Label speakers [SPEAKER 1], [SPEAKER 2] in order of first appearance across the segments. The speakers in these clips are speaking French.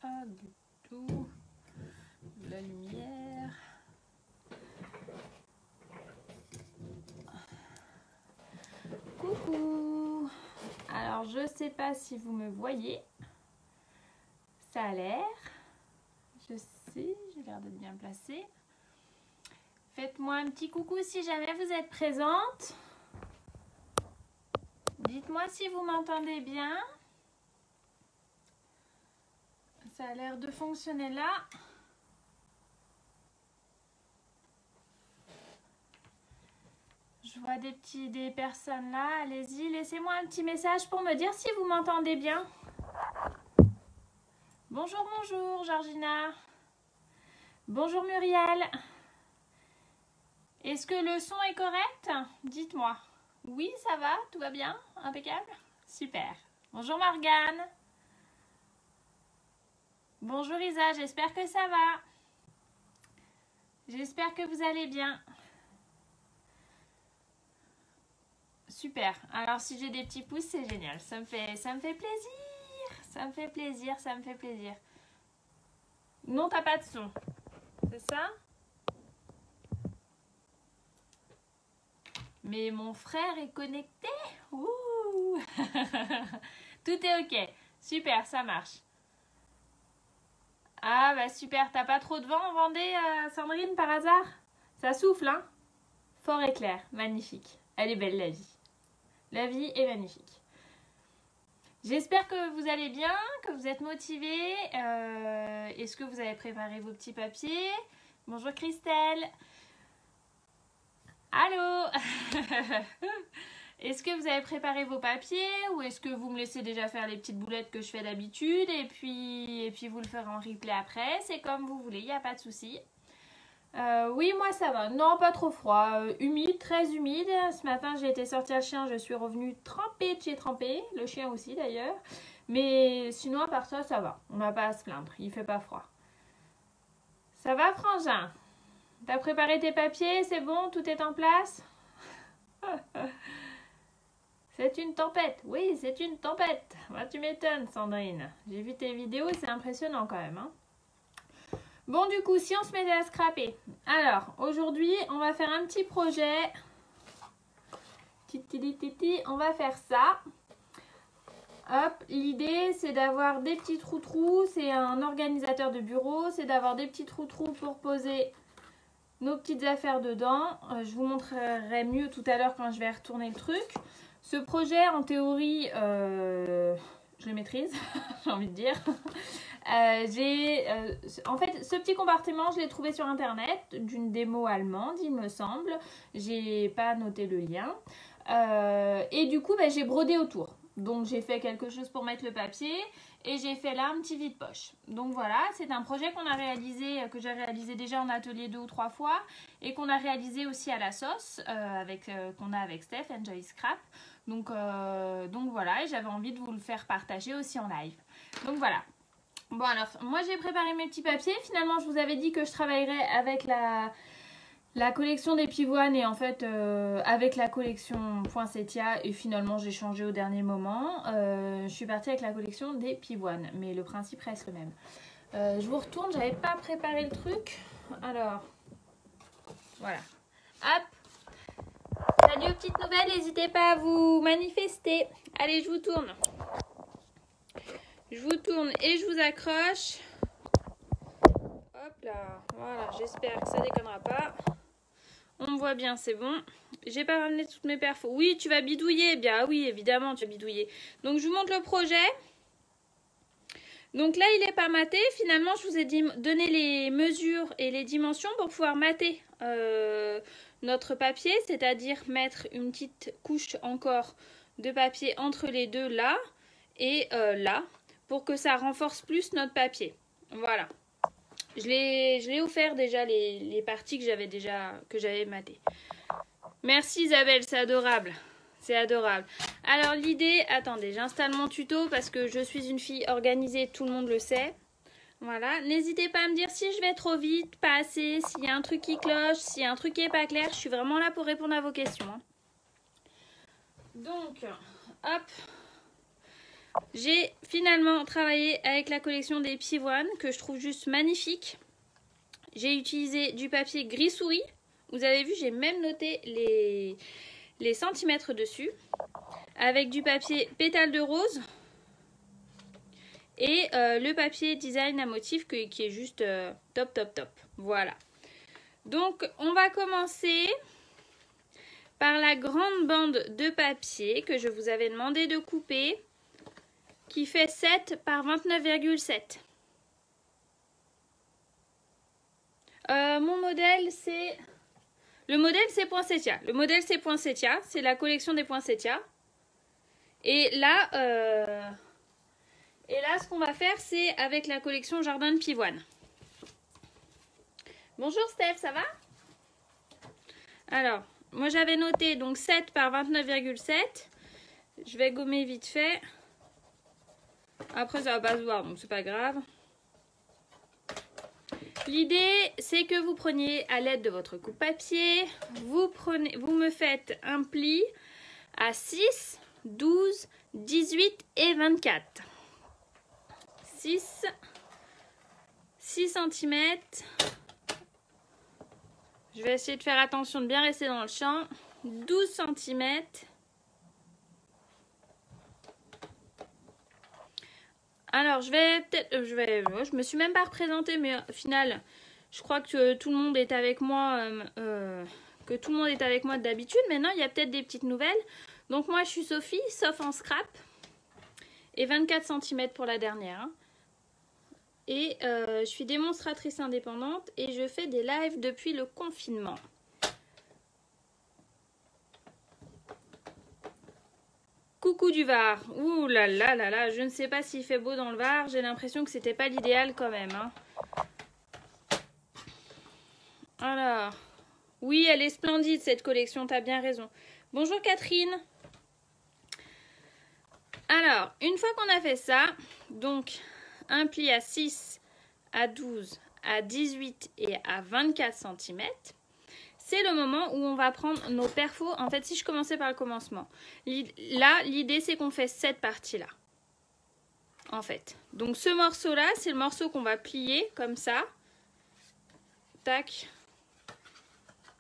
[SPEAKER 1] Pas du tout. De la lumière. Coucou. Alors, je sais pas si vous me voyez. Ça a l'air. Je sais, j'ai l'air d'être bien placée. Faites-moi un petit coucou si jamais vous êtes présente. Dites-moi si vous m'entendez bien. Ça a l'air de fonctionner là. Je vois des personnes là. Allez-y, laissez-moi un petit message pour me dire si vous m'entendez bien. Bonjour, bonjour Georgina. Bonjour Muriel. Est-ce que le son est correct? Dites-moi. Oui, ça va, tout va bien, impeccable. Super. Bonjour Morgane. Bonjour Isa, j'espère que ça va. J'espère que vous allez bien. Super. Alors si j'ai des petits pouces, c'est génial. Ça me fait plaisir. Ça me fait plaisir, ça me fait plaisir. Non, t'as pas de son. C'est ça? Mais mon frère est connecté. Ouh. Tout est ok. Super, ça marche. Ah bah super, t'as pas trop de vent en Vendée, Sandrine, par hasard? Ça souffle, hein? Fort et clair, magnifique. Elle est belle la vie. La vie est magnifique. J'espère que vous allez bien, que vous êtes motivés. Est-ce que vous avez préparé vos petits papiers? Bonjour Christelle. Allô. Est-ce que vous avez préparé vos papiers ou est-ce que vous me laissez déjà faire les petites boulettes que je fais d'habitude et puis vous le ferez en replay après? C'est comme vous voulez, il n'y a pas de souci. Oui, moi ça va. Non, pas trop froid. Humide, très humide. Ce matin, j'ai été sortir le chien. Je suis revenue trempée de chez trempée. Le chien aussi d'ailleurs. Mais sinon, à part ça, ça va. On n'a pas à se plaindre. Il fait pas froid. Ça va, Frangin? T'as préparé tes papiers? C'est bon? Tout est en place? C'est une tempête. Oui, c'est une tempête. Bah, tu m'étonnes, Sandrine. J'ai vu tes vidéos. C'est impressionnant quand même, hein. Bon, du coup, si on se mettait à scraper. Alors, aujourd'hui, on va faire un petit projet. On va faire ça. Hop, l'idée, c'est d'avoir des petits trous-trous. C'est un organisateur de bureau. C'est d'avoir des petits trous-trous pour poser nos petites affaires dedans. Je vous montrerai mieux tout à l'heure quand je vais retourner le truc. Ce projet, en théorie, je le maîtrise, j'ai envie de dire. En fait, ce petit compartiment, je l'ai trouvé sur internet d'une démo allemande, il me semble. J'ai pas noté le lien. Et du coup, j'ai brodé autour. Donc, j'ai fait quelque chose pour mettre le papier et j'ai fait là un petit vide-poche. Donc voilà, c'est un projet qu'on a réalisé, que j'ai réalisé déjà en atelier 2 ou 3 fois et qu'on a réalisé aussi à la sauce qu'on a avec Steph, Enjoy Scrap. Donc voilà, et j'avais envie de vous le faire partager aussi en live. Donc voilà. Bon alors, moi j'ai préparé mes petits papiers. Finalement, je vous avais dit que je travaillerais avec la collection des pivoines et en fait avec la collection Poinsettia. Et finalement, j'ai changé au dernier moment. Je suis partie avec la collection des pivoines, mais le principe reste le même. Je vous retourne, j'avais pas préparé le truc. Alors, voilà. Hop. Salut aux petites nouvelles, n'hésitez pas à vous manifester. Allez, je vous tourne. Je vous tourne et je vous accroche. Hop là, voilà, j'espère que ça déconnera pas. On me voit bien, c'est bon. J'ai pas ramené toutes mes perfos. Oui, tu vas bidouiller. Bien oui, évidemment, tu vas bidouiller. Donc, je vous montre le projet. Donc là, il n'est pas maté. Finalement, je vous ai donné les mesures et les dimensions pour pouvoir mater notre papier. C'est-à-dire mettre une petite couche encore de papier entre les deux là et là pour que ça renforce plus notre papier. Voilà. Je l'ai offert déjà les parties que j'avais matées. Merci Isabelle, c'est adorable. C'est adorable. Alors l'idée, attendez, j'installe mon tuto parce que je suis une fille organisée, tout le monde le sait. Voilà, n'hésitez pas à me dire si je vais trop vite, pas assez, s'il y a un truc qui cloche, s'il y a un truc qui n'est pas clair. Je suis vraiment là pour répondre à vos questions. Hein. Donc, hop, j'ai finalement travaillé avec la collection des pivoines que je trouve juste magnifique. J'ai utilisé du papier gris souris. Vous avez vu, j'ai même noté les centimètres dessus. Avec du papier pétale de rose. Et le papier design à motif qui est juste top, top, top. Voilà. Donc, on va commencer par la grande bande de papier que je vous avais demandé de couper, qui fait 7 par 29,7. Mon modèle, c'est... Le modèle, c'est Poinsettia. Le modèle, c'est Poinsettia. C'est la collection des Poinsettia. Et là, ce qu'on va faire, c'est avec la collection Jardin de Pivoine. Bonjour Steph, ça va? Alors, moi j'avais noté donc 7 par 29,7. Je vais gommer vite fait. Après, ça va pas se voir, donc c'est pas grave. L'idée, c'est que vous preniez à l'aide de votre coupe-papier, vous me faites un pli à 6, 12, 18 et 24. 6 cm. Je vais essayer de faire attention de bien rester dans le champ. 12 cm. Alors, je me suis même pas représentée, mais au final, je crois que tout le monde est avec moi, d'habitude. Maintenant, il y a peut-être des petites nouvelles. Donc, moi, je suis Sophie, sauf en scrap. Et 24 cm pour la dernière. Hein. Et je suis démonstratrice indépendante et je fais des lives depuis le confinement. Coucou du Var. Ouh là là là là, je ne sais pas s'il fait beau dans le Var. J'ai l'impression que c'était pas l'idéal quand même. Hein. Alors, oui, elle est splendide cette collection, t'as bien raison. Bonjour Catherine. Alors, une fois qu'on a fait ça, donc un pli à 6, à 12, à 18 et à 24 cm, c'est le moment où on va prendre nos perfos. En fait, si je commençais par le commencement, là, l'idée, c'est qu'on fait cette partie-là. En fait. Donc, ce morceau-là, c'est le morceau qu'on va plier comme ça. Tac.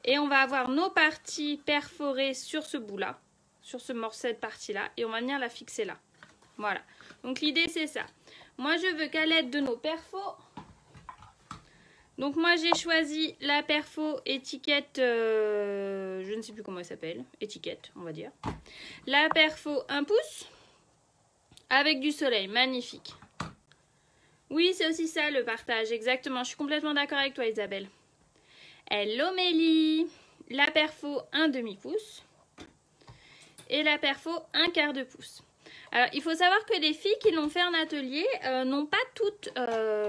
[SPEAKER 1] Et on va avoir nos parties perforées sur ce bout-là. Sur ce morceau, cette partie-là. Et on va venir la fixer là. Voilà. Donc, l'idée, c'est ça. Moi, je veux qu'à l'aide de nos perfos... Donc moi j'ai choisi la perfo étiquette, je ne sais plus comment elle s'appelle, étiquette on va dire. La perfo 1 pouce avec du soleil, magnifique. Oui c'est aussi ça le partage, exactement, je suis complètement d'accord avec toi Isabelle. Hello Mélie, la perfo 1 demi-pouce et la perfo 1 quart de pouce. Alors il faut savoir que les filles qui l'ont fait en atelier n'ont pas toutes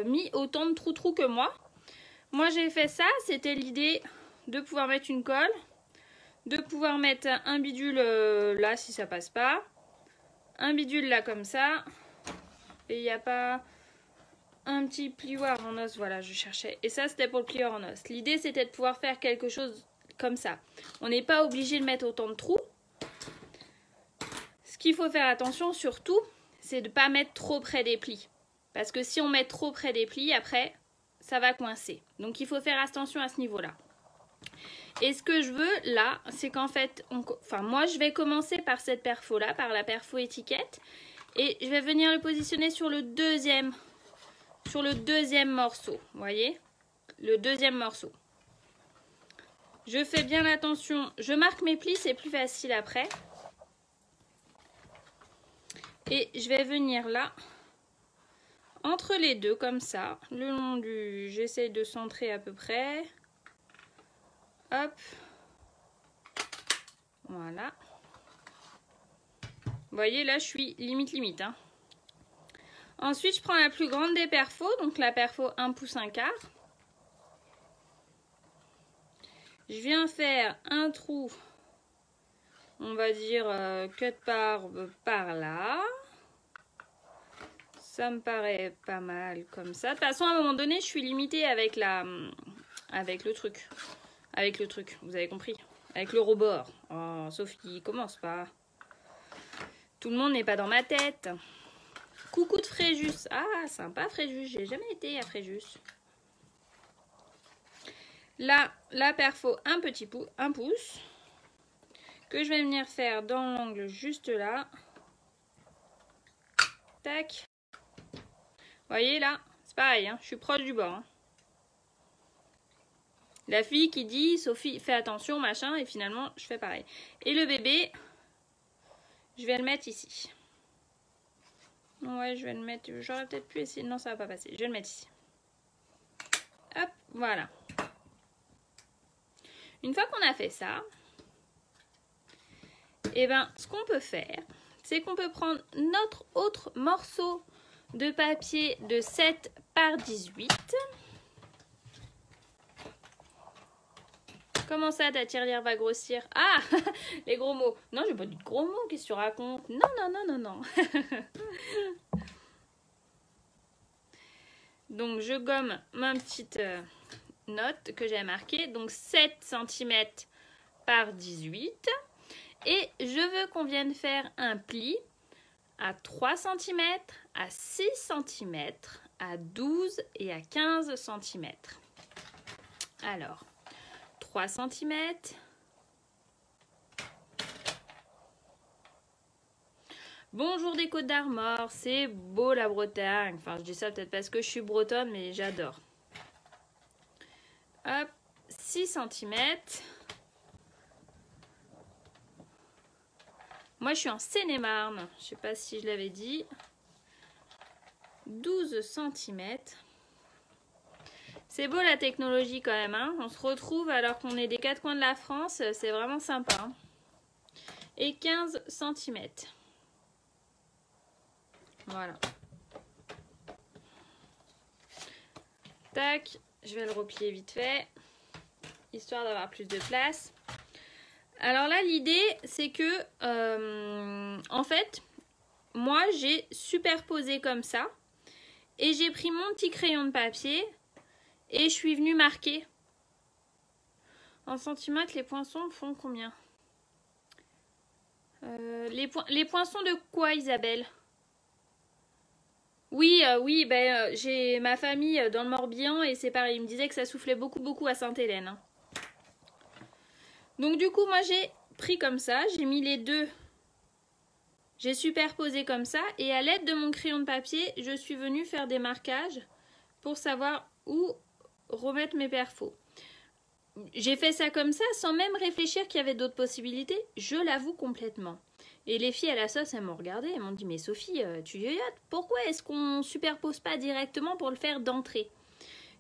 [SPEAKER 1] mis autant de trous que moi. Moi, j'ai fait ça. C'était l'idée de pouvoir mettre une colle, de pouvoir mettre un bidule là si ça passe pas, un bidule là comme ça. Et il n'y a pas un petit plioir en os. Voilà, je cherchais. Et ça, c'était pour le plioir en os. L'idée, c'était de pouvoir faire quelque chose comme ça. On n'est pas obligé de mettre autant de trous. Ce qu'il faut faire attention surtout, c'est de ne pas mettre trop près des plis. Parce que si on met trop près des plis, après... ça va coincer. Donc, il faut faire attention à ce niveau-là. Et ce que je veux, là, c'est qu'en fait, moi, je vais commencer par cette perfo-là, par la perfo étiquette. Et je vais venir le positionner sur le deuxième morceau. Vous voyez? Le deuxième morceau. Je fais bien attention. Je marque mes plis, c'est plus facile après. Et je vais venir là... entre les deux comme ça, le long du... j'essaie de centrer à peu près. Hop. Voilà. Vous voyez là je suis limite. Hein. Ensuite je prends la plus grande des perfos, donc la perfo 1 pouce 1 quart. Je viens faire un trou, on va dire cut par là. Ça me paraît pas mal comme ça. De toute façon, à un moment donné, je suis limitée avec le truc. Avec le truc, vous avez compris. Avec le rebord. Oh, Sophie, commence pas. Tout le monde n'est pas dans ma tête. Coucou de Fréjus. Ah, sympa Fréjus. J'ai jamais été à Fréjus. Là, la perfo, un pouce. Que je vais venir faire dans l'angle juste là. Tac. Vous voyez là, c'est pareil, hein, je suis proche du bord. Hein. La fille qui dit, Sophie, fais attention, machin, et finalement, je fais pareil. Et le bébé, je vais le mettre ici. Ouais, je vais le mettre, j'aurais peut-être pu essayer, non, ça va pas passer, je vais le mettre ici. Hop, voilà. Une fois qu'on a fait ça, et ben, ce qu'on peut faire, c'est qu'on peut prendre notre autre morceau de papier de 7 par 18. Comment ça, ta tirelire va grossir? Ah, les gros mots. Non, j'ai pas dit de gros mots, qu'est-ce que tu racontes? Non, non, non, non, non. Donc, je gomme ma petite note que j'ai marquée. Donc, 7 cm par 18. Et je veux qu'on vienne faire un pli à 3 cm, à 6 cm, à 12 et à 15 cm. Alors, 3 cm. Bonjour des Côtes d'Armor, c'est beau la Bretagne. Enfin, je dis ça peut-être parce que je suis bretonne, mais j'adore. Hop, 6 cm. Moi, je suis en Seine-et-Marne. Je sais pas si je l'avais dit. 12 cm. C'est beau la technologie quand même. Hein, on se retrouve alors qu'on est des quatre coins de la France. C'est vraiment sympa. Hein. Et 15 cm. Voilà. Tac. Je vais le replier vite fait. Histoire d'avoir plus de place. Alors là, l'idée, c'est que, en fait, moi, j'ai superposé comme ça. Et j'ai pris mon petit crayon de papier et je suis venue marquer. En centimètres, les poinçons font combien? Les poinçons de quoi, Isabelle? Oui, oui, ben, j'ai ma famille dans le Morbihan et c'est pareil. Ils me disaient que ça soufflait beaucoup, beaucoup à Sainte-Hélène. Hein. Donc du coup, moi j'ai pris comme ça, j'ai mis les deux, j'ai superposé comme ça et à l'aide de mon crayon de papier, je suis venue faire des marquages pour savoir où remettre mes perfos. J'ai fait ça comme ça sans même réfléchir qu'il y avait d'autres possibilités, je l'avoue complètement. Et les filles à la sauce, elles m'ont regardé, elles m'ont dit « Mais Sophie, tu yoyotes, pourquoi est-ce qu'on superpose pas directement pour le faire d'entrée ?»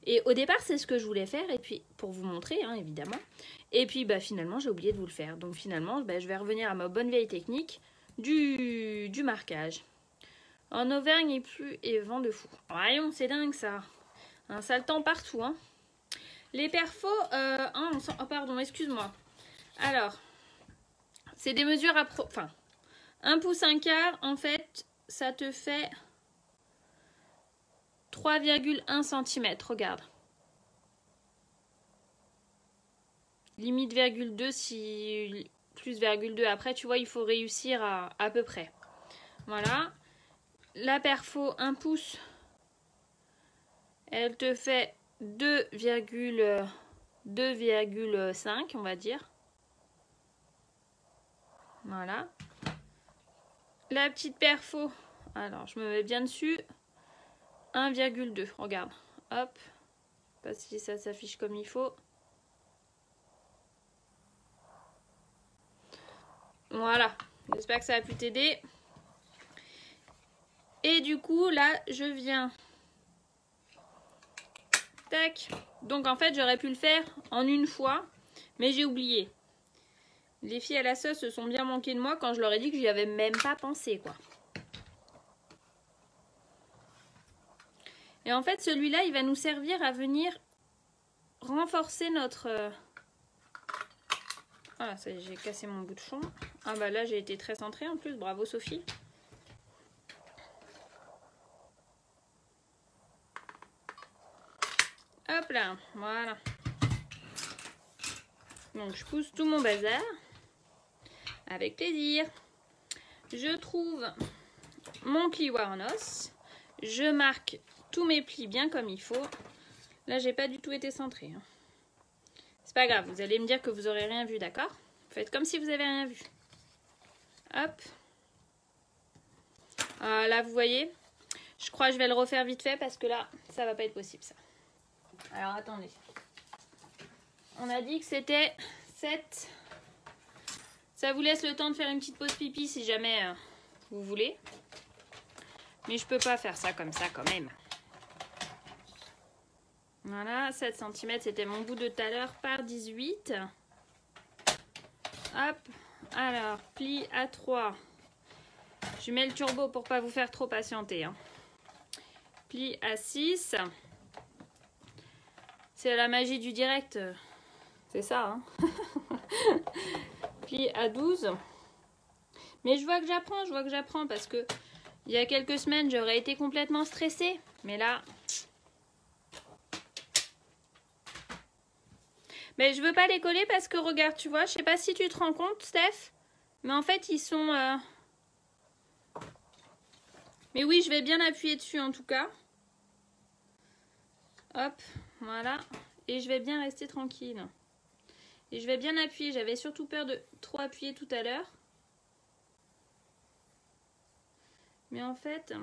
[SPEAKER 1] Et au départ, c'est ce que je voulais faire, et puis pour vous montrer, hein, évidemment. Et puis bah, finalement, j'ai oublié de vous le faire. Donc finalement, bah, je vais revenir à ma bonne vieille technique du marquage. En Auvergne, il pleut et vent de fou. Voyons, c'est dingue ça. Un sale temps partout. Hein. Les perfos, oh pardon, excuse-moi. Alors, c'est des mesures enfin, 1 pouce 1 quart, en fait, ça te fait 3,1 cm, regarde. Limite virgule 2 si plus virgule 2 après, tu vois, il faut réussir à peu près. Voilà. La perfo 1 pouce, elle te fait 2,5 on va dire. Voilà. La petite perfo, alors je me mets bien dessus, 1,2, regarde, hop, pas si ça s'affiche comme il faut. Voilà, j'espère que ça a pu t'aider. Et du coup, là, je viens. Tac. Donc, en fait, j'aurais pu le faire en une fois, mais j'ai oublié. Les filles à la sauce se sont bien manquées de moi quand je leur ai dit que j'y avais même pas pensé, quoi. Et en fait, celui-là, il va nous servir à venir renforcer notre... Ah, ça y est, j'ai cassé mon bouchon. Ah bah là, j'ai été très centrée en plus. Bravo, Sophie. Hop là, voilà. Donc je pousse tout mon bazar. Avec plaisir. Je trouve mon plioir en os. Je marque tous mes plis bien comme il faut. Là, j'ai pas du tout été centrée. Hein. C'est pas grave, vous allez me dire que vous aurez rien vu, d'accord? Faites comme si vous avez rien vu. Hop. Ah, là, vous voyez, je crois que je vais le refaire vite fait parce que là, ça va pas être possible, ça. Alors, attendez. On a dit que c'était 7. Ça vous laisse le temps de faire une petite pause pipi si jamais vous voulez. Mais je peux pas faire ça comme ça quand même. Voilà, 7 cm, c'était mon bout de tout à l'heure par 18. Hop, alors, pli à 3. Je mets le turbo pour pas vous faire trop patienter. Hein. Pli à 6. C'est la magie du direct. C'est ça, hein. Pli à 12. Mais je vois que j'apprends parce que il y a quelques semaines, j'aurais été complètement stressée. Mais là... Mais je veux pas les coller parce que regarde, tu vois, je sais pas si tu te rends compte, Steph, mais en fait, ils sont... Mais oui, je vais bien appuyer dessus en tout cas. Hop, voilà. Et je vais bien rester tranquille. Et je vais bien appuyer. J'avais surtout peur de trop appuyer tout à l'heure. Mais en fait...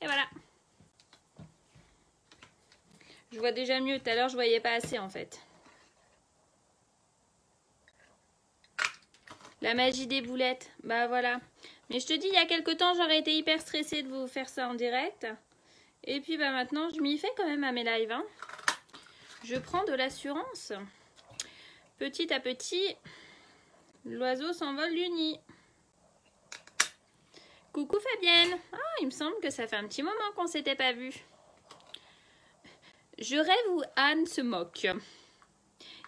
[SPEAKER 1] Et voilà. Je vois déjà mieux. Tout à l'heure, je voyais pas assez en fait. La magie des boulettes. Bah voilà. Mais je te dis, il y a quelques temps, j'aurais été hyper stressée de vous faire ça en direct. Et puis bah maintenant, je m'y fais quand même à mes lives. Hein. Je prends de l'assurance. Petit à petit, l'oiseau s'envole du nid. Coucou Fabienne. Ah, il me semble que ça fait un petit moment qu'on s'était pas vu. Je rêve où Anne se moque.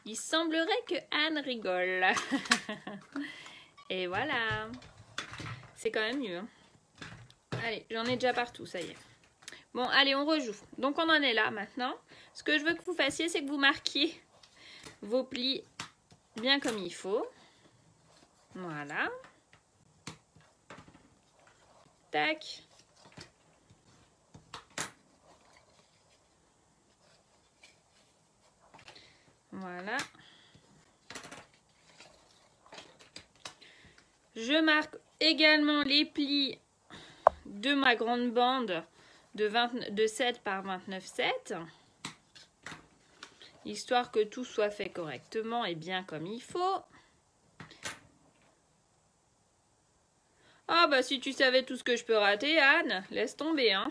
[SPEAKER 1] Il semblerait que Anne rigole. Et voilà. C'est quand même mieux. Hein. Allez, j'en ai déjà partout, ça y est. Bon, allez, on rejoue. Donc, on en est là maintenant. Ce que je veux que vous fassiez, c'est que vous marquiez vos plis bien comme il faut. Voilà. Tac. Voilà. Je marque également les plis de ma grande bande de 7 par 29,7. Histoire que tout soit fait correctement et bien comme il faut. Ah bah si tu savais tout ce que je peux rater, Anne, laisse tomber, hein.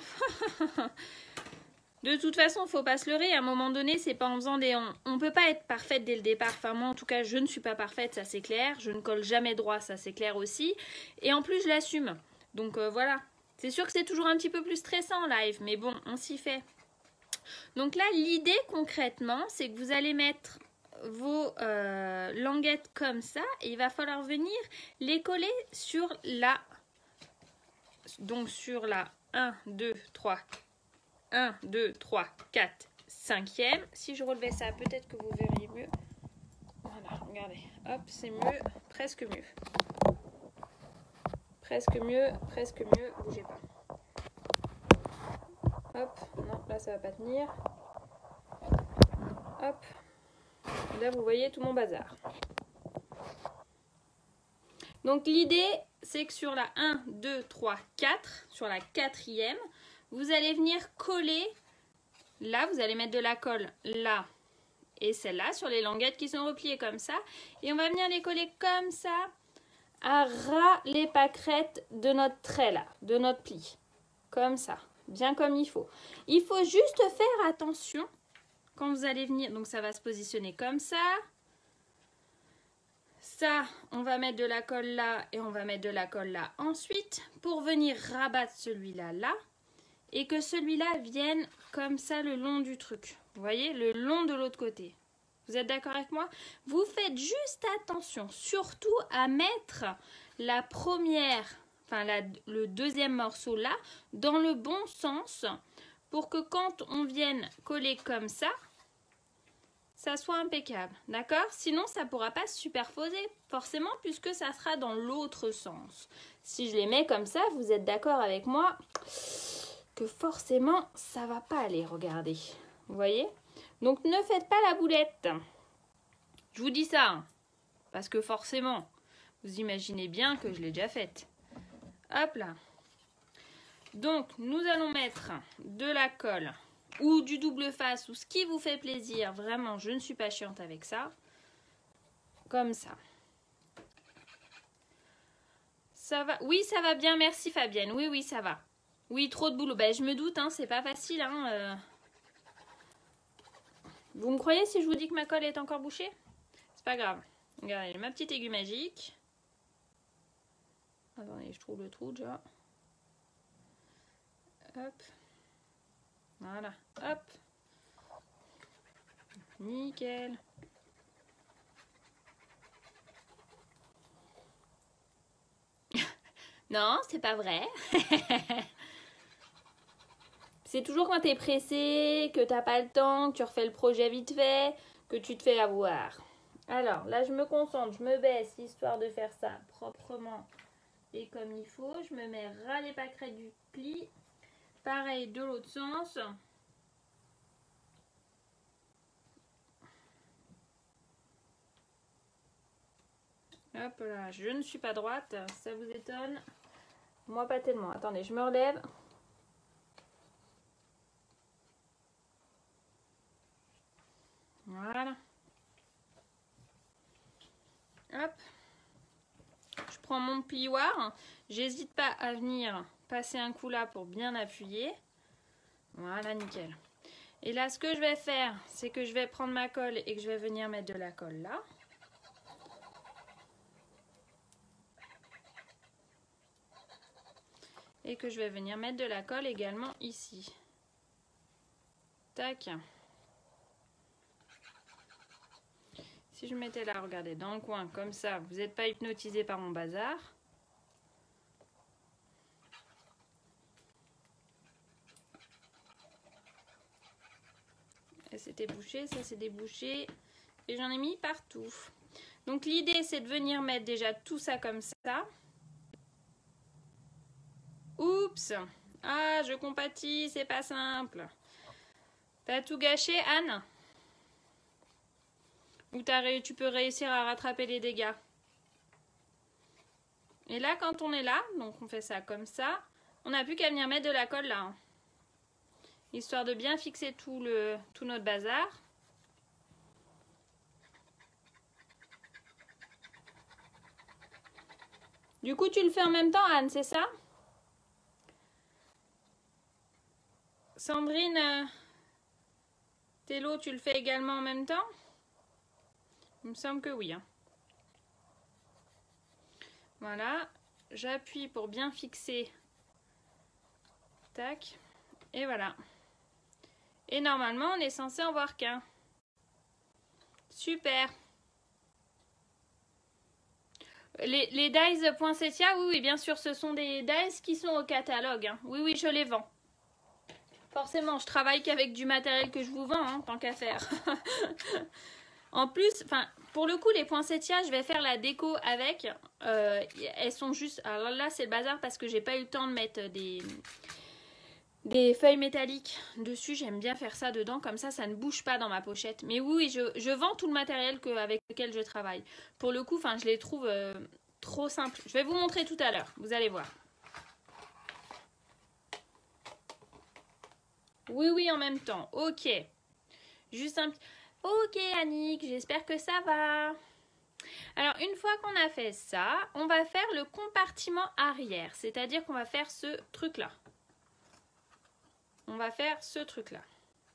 [SPEAKER 1] De toute façon, faut pas se leurrer. À un moment donné, c'est pas en faisant des... On peut pas être parfaite dès le départ. Enfin, moi, en tout cas, je ne suis pas parfaite, ça c'est clair. Je ne colle jamais droit, ça c'est clair aussi. Et en plus, je l'assume. Donc voilà. C'est sûr que c'est toujours un petit peu plus stressant en live. Mais bon, on s'y fait. Donc là, l'idée concrètement, c'est que vous allez mettre vos languettes comme ça. Et il va falloir venir les coller sur la... Donc sur la 1, 2, 3, 1, 2, 3, 4, 5e. Si je relevais ça, peut-être que vous verriez mieux. Voilà, regardez. Hop, c'est mieux. Presque mieux. Presque mieux. Presque mieux. Bougez pas. Hop. Non, là, ça va pas tenir. Hop. Et là, vous voyez tout mon bazar. Donc, l'idée, c'est que sur la 1, 2, 3, 4, sur la 4e, vous allez venir coller, là, vous allez mettre de la colle là et celle-là sur les languettes qui sont repliées comme ça. Et on va venir les coller comme ça à ras les pâquerettes de notre trait là, de notre pli. Comme ça, bien comme il faut. Il faut juste faire attention quand vous allez venir. Donc ça va se positionner comme ça. Ça, on va mettre de la colle là et on va mettre de la colle là ensuite pour venir rabattre celui-là là. Et que celui-là vienne comme ça le long du truc. Vous voyez, le long de l'autre côté. Vous êtes d'accord avec moi? Vous faites juste attention, surtout à mettre la première, enfin le deuxième morceau là, dans le bon sens pour que quand on vienne coller comme ça soit impeccable, d'accord? Sinon, ça ne pourra pas se superposer, forcément, puisque ça sera dans l'autre sens. Si je les mets comme ça, vous êtes d'accord avec moi que forcément, ça ne va pas aller, regardez. Vous voyez? Donc, ne faites pas la boulette. Je vous dis ça, hein, parce que forcément, vous imaginez bien que je l'ai déjà faite. Hop là. Donc, nous allons mettre de la colle ou du double face ou ce qui vous fait plaisir. Vraiment, je ne suis pas chiante avec ça. Comme ça. Ça va? Oui, ça va bien. Merci Fabienne. Oui, oui, ça va. Oui, trop de boulot. Ben, je me doute, hein, c'est pas facile. Hein, Vous me croyez si je vous dis que ma colle est encore bouchée? C'est pas grave. Regardez, ma petite aiguille magique. Attendez, je trouve le trou déjà. Hop. Voilà. Hop. Nickel. Non, c'est pas vrai. C'est toujours quand t'es pressé, que t'as pas le temps, que tu refais le projet vite fait, que tu te fais avoir. Alors, là, je me concentre, je me baisse, histoire de faire ça proprement et comme il faut. Je me mets ras les pâquerettes du pli. Pareil, de l'autre sens. Hop là, je ne suis pas droite, ça vous étonne? Moi, pas tellement. Attendez, je me relève. Voilà. Hop. Je prends mon plioir. J'hésite pas à venir passer un coup là pour bien appuyer. Voilà, nickel. Et là, ce que je vais faire, c'est que je vais prendre ma colle et que je vais venir mettre de la colle là. Et que je vais venir mettre de la colle également ici. Tac. Si je mettais là, regardez, dans le coin, comme ça, vous n'êtes pas hypnotisé par mon bazar. Et c'était bouché, ça c'est débouché. Et j'en ai mis partout. Donc l'idée, c'est de venir mettre déjà tout ça comme ça. Oups! Ah, je compatis, c'est pas simple. T'as tout gâché, Anne? Ou tu peux réussir à rattraper les dégâts? Et là, quand on est là, donc on fait ça comme ça, on n'a plus qu'à venir mettre de la colle là. Hein, histoire de bien fixer tout notre bazar. Du coup, tu le fais en même temps, Anne, c'est ça? Sandrine, Tello, tu le fais également en même temps? Il me semble que oui. Hein. Voilà, j'appuie pour bien fixer. Tac, et voilà. Et normalement, on est censé en voir qu'un. Super. Les dies poinsettia, oui, bien sûr, ce sont des dies qui sont au catalogue. Hein. Oui, je les vends. Forcément, je travaille qu'avec du matériel que je vous vends, hein, tant qu'à faire. En plus, pour le coup, les poinsettias, je vais faire la déco avec. Elles sont juste... Alors là, c'est le bazar parce que j'ai pas eu le temps de mettre des feuilles métalliques dessus. J'aime bien faire ça dedans, comme ça ne bouge pas dans ma pochette. Mais oui, je vends tout le matériel avec lequel je travaille. Pour le coup, je les trouve trop simples. Je vais vous montrer tout à l'heure, vous allez voir. Oui, en même temps. Ok. Juste un petit... Ok, Annick, j'espère que ça va. Alors, une fois qu'on a fait ça, on va faire le compartiment arrière. C'est-à-dire qu'on va faire ce truc-là. On va faire ce truc-là.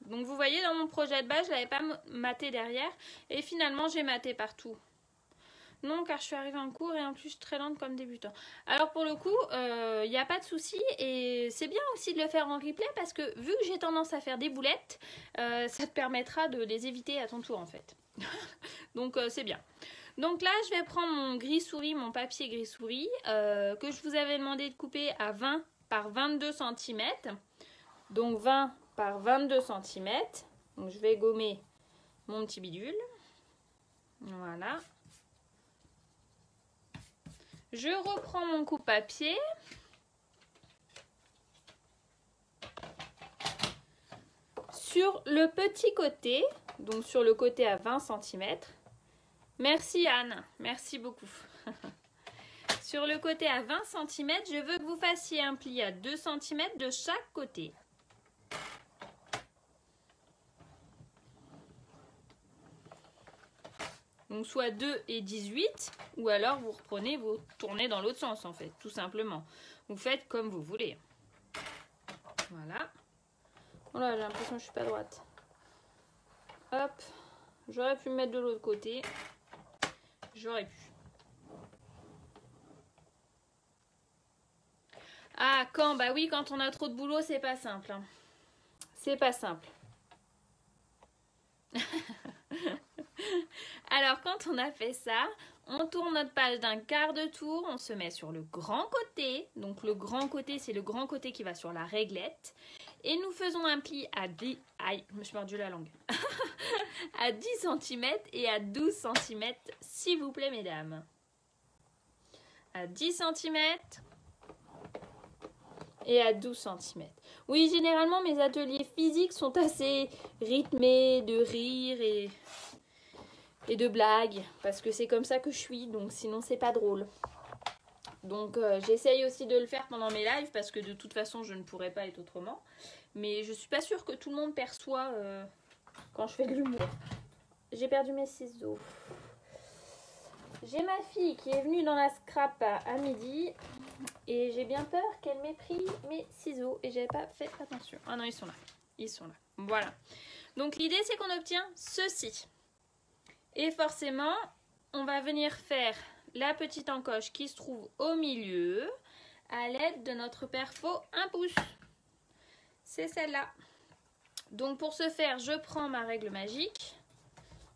[SPEAKER 1] Donc, vous voyez, dans mon projet de base, je ne l'avais pas maté derrière. Et finalement, j'ai maté partout. Non, car je suis arrivée en cours et en plus, je suis très lente comme débutant. Alors, pour le coup, il n'y a pas de souci. Et c'est bien aussi de le faire en replay parce que vu que j'ai tendance à faire des boulettes, ça te permettra de les éviter à ton tour, en fait. Donc, c'est bien. Donc là, je vais prendre mon gris-souris, mon papier gris-souris, que je vous avais demandé de couper à 20 par 22 cm. Donc 20 par 22 cm. Donc je vais gommer mon petit bidule. Voilà. Je reprends mon coupe-papier. Sur le petit côté, donc sur le côté à 20 cm. Merci Anne, merci beaucoup. Sur le côté à 20 cm, je veux que vous fassiez un pli à 2 cm de chaque côté. Donc soit 2 et 18, ou alors vous reprenez, vous tournez dans l'autre sens en fait, tout simplement. Vous faites comme vous voulez. Voilà. Oh là, j'ai l'impression que je suis pas droite. Hop, j'aurais pu me mettre de l'autre côté. J'aurais pu. Ah, quand? Bah oui, quand on a trop de boulot, c'est pas simple. Hein. C'est pas simple. Alors, quand on a fait ça, on tourne notre page d'un quart de tour, on se met sur le grand côté. Donc, le grand côté, c'est le grand côté qui va sur la réglette. Et nous faisons un pli à 10... Aïe, je me suis mordu la langue. À 10 cm et à 12 cm, s'il vous plaît, mesdames. À 10 cm et à 12 cm. Oui, généralement, mes ateliers physiques sont assez rythmés de rire et de blagues. Parce que c'est comme ça que je suis, donc sinon, c'est pas drôle. Donc, j'essaye aussi de le faire pendant mes lives parce que de toute façon, je ne pourrais pas être autrement. Mais je suis pas sûre que tout le monde perçoit quand je fais de l'humour. J'ai perdu mes ciseaux. J'ai ma fille qui est venue dans la scrap à midi et j'ai bien peur qu'elle m'ait pris mes ciseaux et j'avais pas fait attention. Ah non, ils sont là. Ils sont là. Voilà. Donc l'idée c'est qu'on obtient ceci. Et forcément, on va venir faire la petite encoche qui se trouve au milieu à l'aide de notre perfo 1 pouce. C'est celle-là. Donc pour ce faire, je prends ma règle magique.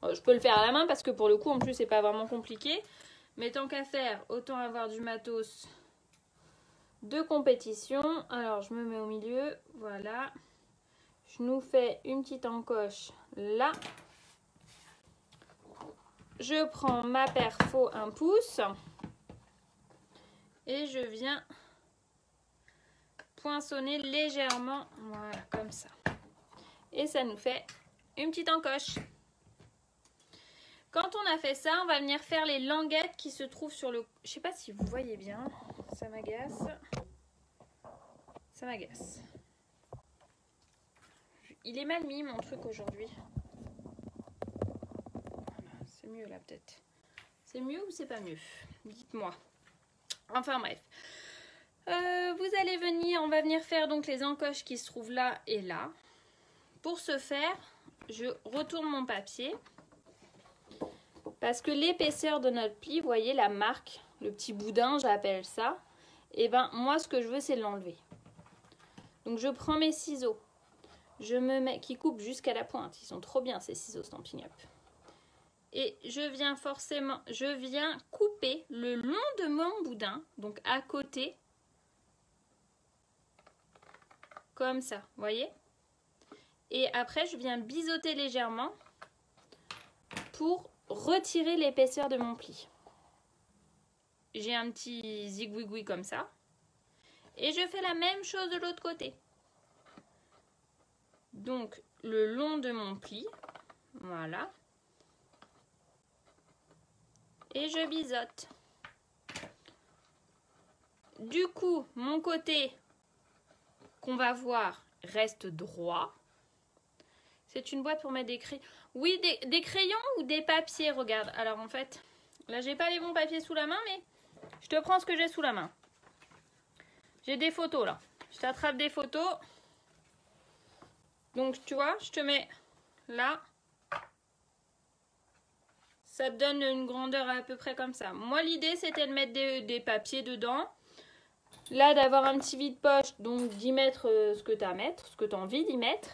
[SPEAKER 1] Je peux le faire à la main parce que pour le coup, en plus, c'est pas vraiment compliqué. Mais tant qu'à faire, autant avoir du matos de compétition. Alors, je me mets au milieu. Voilà. Je nous fais une petite encoche là. Je prends ma perfo 1 pouce. Et je viens poinçonner légèrement. Voilà, comme ça. Et ça nous fait une petite encoche. Quand on a fait ça, on va venir faire les languettes qui se trouvent sur le... Je sais pas si vous voyez bien. Ça m'agace. Ça m'agace. Il est mal mis mon truc aujourd'hui. C'est mieux là peut-être. C'est mieux ou c'est pas mieux? Dites-moi. Enfin bref. Vous allez venir, on va venir faire donc les encoches qui se trouvent là et là. Pour ce faire, je retourne mon papier. Parce que l'épaisseur de notre pli, vous voyez la marque, le petit boudin, j'appelle ça. Et ben moi ce que je veux c'est l'enlever. Donc je prends mes ciseaux. Je me mets, qui coupent jusqu'à la pointe. Ils sont trop bien ces ciseaux Stampin' Up. Et je viens couper le long de mon boudin, donc à côté. Comme ça, vous voyez? Et après je viens biseauter légèrement pour retirer l'épaisseur de mon pli. J'ai un petit zigouigoui comme ça. Et je fais la même chose de l'autre côté. Donc, le long de mon pli. Voilà. Et je biseaute. Du coup, mon côté qu'on va voir reste droit. C'est une boîte pour mettre des crayons. Oui, des crayons ou des papiers, regarde. Alors en fait, là j'ai pas les bons papiers sous la main, mais je te prends ce que j'ai sous la main. J'ai des photos là. Je t'attrape des photos. Donc tu vois, je te mets là. Ça te donne une grandeur à peu près comme ça. Moi l'idée c'était de mettre des papiers dedans. Là d'avoir un petit vide-poche, donc d'y mettre ce que tu as à mettre, ce que tu as envie d'y mettre.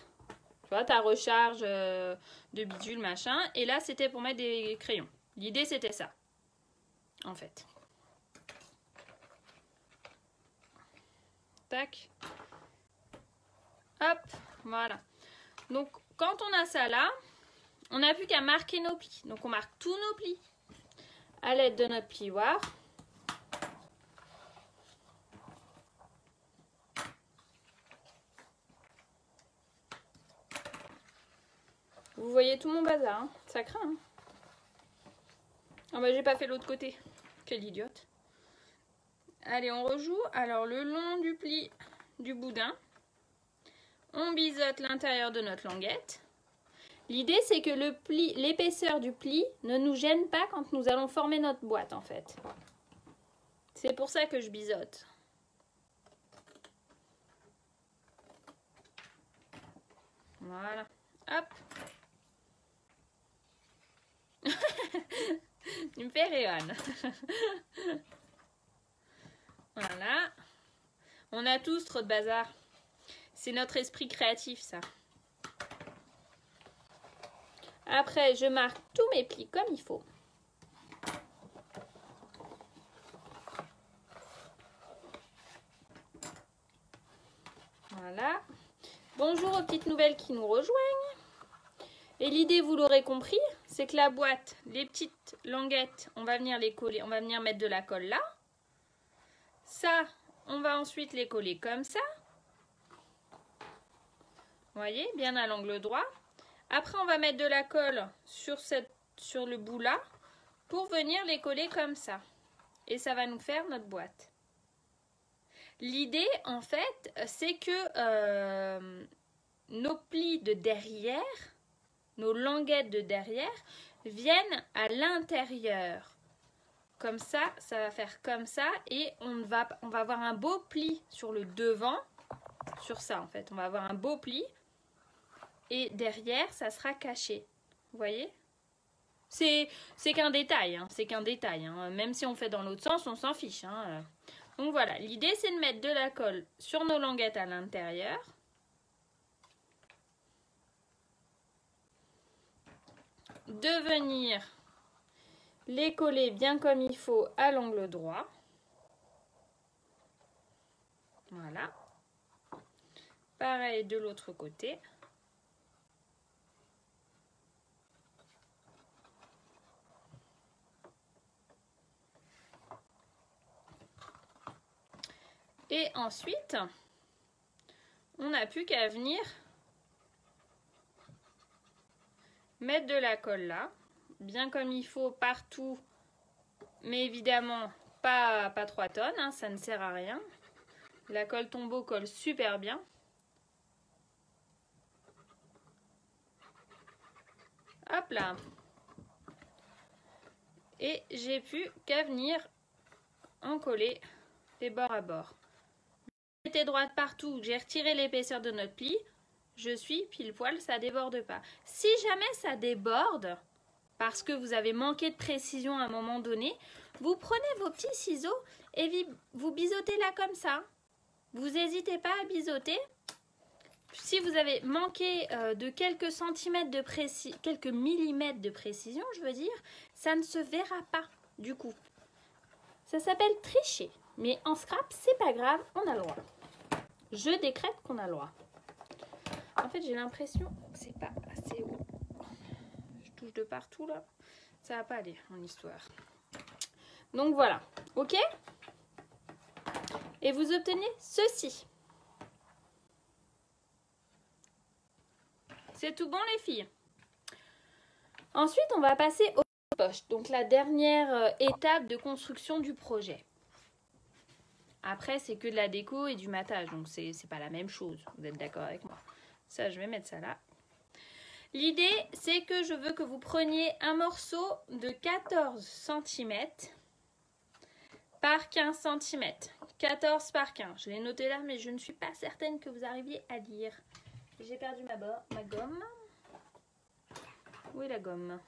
[SPEAKER 1] Tu vois, ta recharge de bidule, machin. Et là, c'était pour mettre des crayons. L'idée, c'était ça. En fait. Tac. Hop. Voilà. Donc, quand on a ça là, on n'a plus qu'à marquer nos plis. Donc, on marque tous nos plis à l'aide de notre plioir. Vous voyez tout mon bazar, hein. Ça craint. Hein. Ah bah j'ai pas fait l'autre côté. Quelle idiote. Allez, on rejoue. Alors le long du pli du boudin, on biseaute l'intérieur de notre languette. L'idée c'est que le pli, l'épaisseur du pli ne nous gêne pas quand nous allons former notre boîte en fait. C'est pour ça que je biseaute. Voilà. Hop. Il me fait rire. Voilà. On a tous trop de bazar. C'est notre esprit créatif, ça. Après, je marque tous mes plis comme il faut. Voilà. Bonjour aux petites nouvelles qui nous rejoignent. Et l'idée, vous l'aurez compris, c'est que la boîte, les petites languettes, on va venir les coller, on va venir mettre de la colle là. Ça, on va ensuite les coller comme ça. Vous voyez, bien à l'angle droit. Après, on va mettre de la colle sur le bout là pour venir les coller comme ça. Et ça va nous faire notre boîte. L'idée, en fait, c'est que nos plis de derrière, nos languettes de derrière, viennent à l'intérieur. Comme ça, ça va faire comme ça et on va avoir un beau pli sur le devant, sur ça en fait. On va avoir un beau pli et derrière, ça sera caché. Vous voyez? C'est qu'un détail, hein, c'est qu'un détail. Hein. Même si on fait dans l'autre sens, on s'en fiche. Hein. Donc voilà, l'idée c'est de mettre de la colle sur nos languettes à l'intérieur. De venir les coller bien comme il faut à l'angle droit. Voilà. Pareil de l'autre côté. Et ensuite, on n'a plus qu'à venir mettre de la colle là, bien comme il faut partout, mais évidemment pas 3 tonnes, hein, ça ne sert à rien. La colle Tombow colle super bien. Hop là. Et j'ai plus qu'à venir en coller les bords à bord. Mettez droite partout, j'ai retiré l'épaisseur de notre pli, je suis pile poil, ça déborde pas. Si jamais ça déborde, parce que vous avez manqué de précision à un moment donné, vous prenez vos petits ciseaux et vous biseautez là comme ça. Vous n'hésitez pas à biseauter. Si vous avez manqué de quelques centimètres de précision, quelques millimètres de précision, je veux dire, ça ne se verra pas du coup. Ça s'appelle tricher. Mais en scrap, c'est pas grave, on a le droit. Je décrète qu'on a le droit. En fait, j'ai l'impression que c'est pas assez haut. Je touche de partout là. Ça va pas aller, mon histoire. Donc voilà, ok? Et vous obtenez ceci. C'est tout bon les filles? Ensuite, on va passer aux poches. Donc la dernière étape de construction du projet. Après, c'est que de la déco et du matage, donc c'est pas la même chose. Vous êtes d'accord avec moi? Ça, je vais mettre ça là. L'idée, c'est que je veux que vous preniez un morceau de 14 cm par 15 cm. 14 par 15. Je l'ai noté là, mais je ne suis pas certaine que vous arriviez à lire. J'ai perdu ma gomme. Où est la gomme?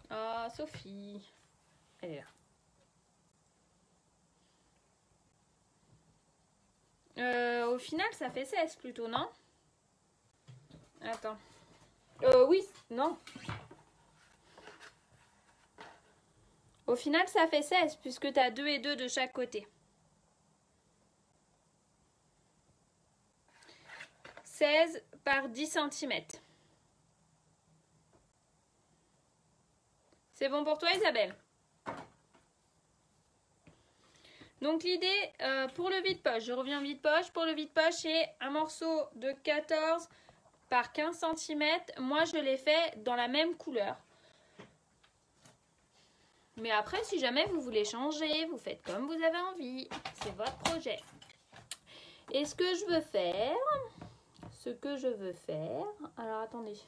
[SPEAKER 1] Oh, Sophie. Elle est là. Au final, ça fait 16 plutôt, non? Attends. Oui, non. Au final, ça fait 16 puisque tu as 2 et 2 de chaque côté. 16 par 10 cm. C'est bon pour toi, Isabelle? Donc l'idée pour le vide-poche, je reviens au vide-poche. Pour le vide-poche, c'est un morceau de 14 par 15 cm. Moi, je l'ai fait dans la même couleur. Mais après, si jamais vous voulez changer, vous faites comme vous avez envie. C'est votre projet. Et ce que je veux faire, alors attendez,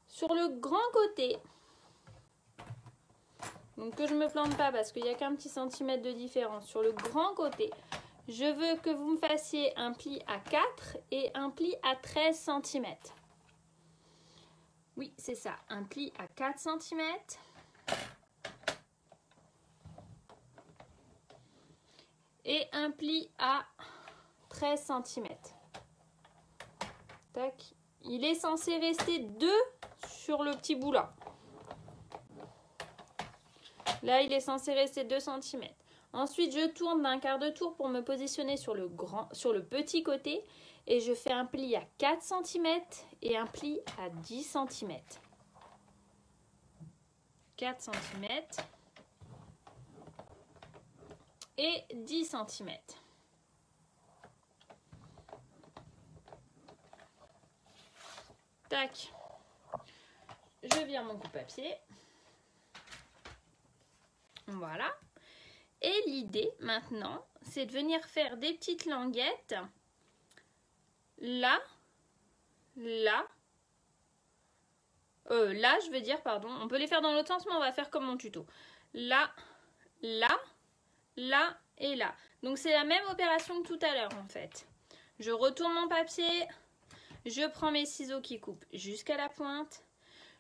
[SPEAKER 1] sur le grand côté, donc que je me plante pas parce qu'il n'y a qu'un petit centimètre de différence, sur le grand côté, je veux que vous me fassiez un pli à 4 et un pli à 13 cm. Oui, c'est ça, un pli à 4 cm. Et un pli à 13 cm. Tac. Il est censé rester 2 sur le petit bout là. Là, il est censé rester 2 cm. Ensuite, je tourne d'un quart de tour pour me positionner sur le petit côté. Et je fais un pli à 4 cm et un pli à 10 cm. 4 cm et 10 cm. Tac. Je vire mon coupe-papier. Voilà. Et l'idée maintenant, c'est de venir faire des petites languettes là, là, là, je veux dire, pardon. On peut les faire dans l'autre sens, mais on va faire comme mon tuto. Là, là, là et là. Donc c'est la même opération que tout à l'heure en fait. Je retourne mon papier, je prends mes ciseaux qui coupent jusqu'à la pointe,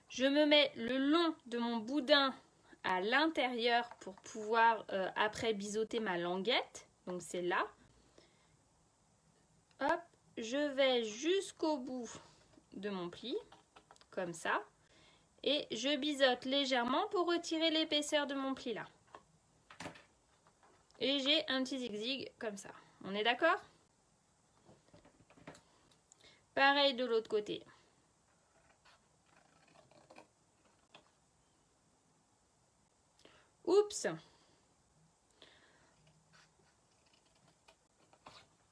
[SPEAKER 1] je me mets le long de mon boudin à l'intérieur pour pouvoir après biseauter ma languette. Donc c'est là. Hop, je vais jusqu'au bout de mon pli, comme ça. Et je biseaute légèrement pour retirer l'épaisseur de mon pli là. Et j'ai un petit zigzag comme ça. On est d'accord? Pareil de l'autre côté. Oups!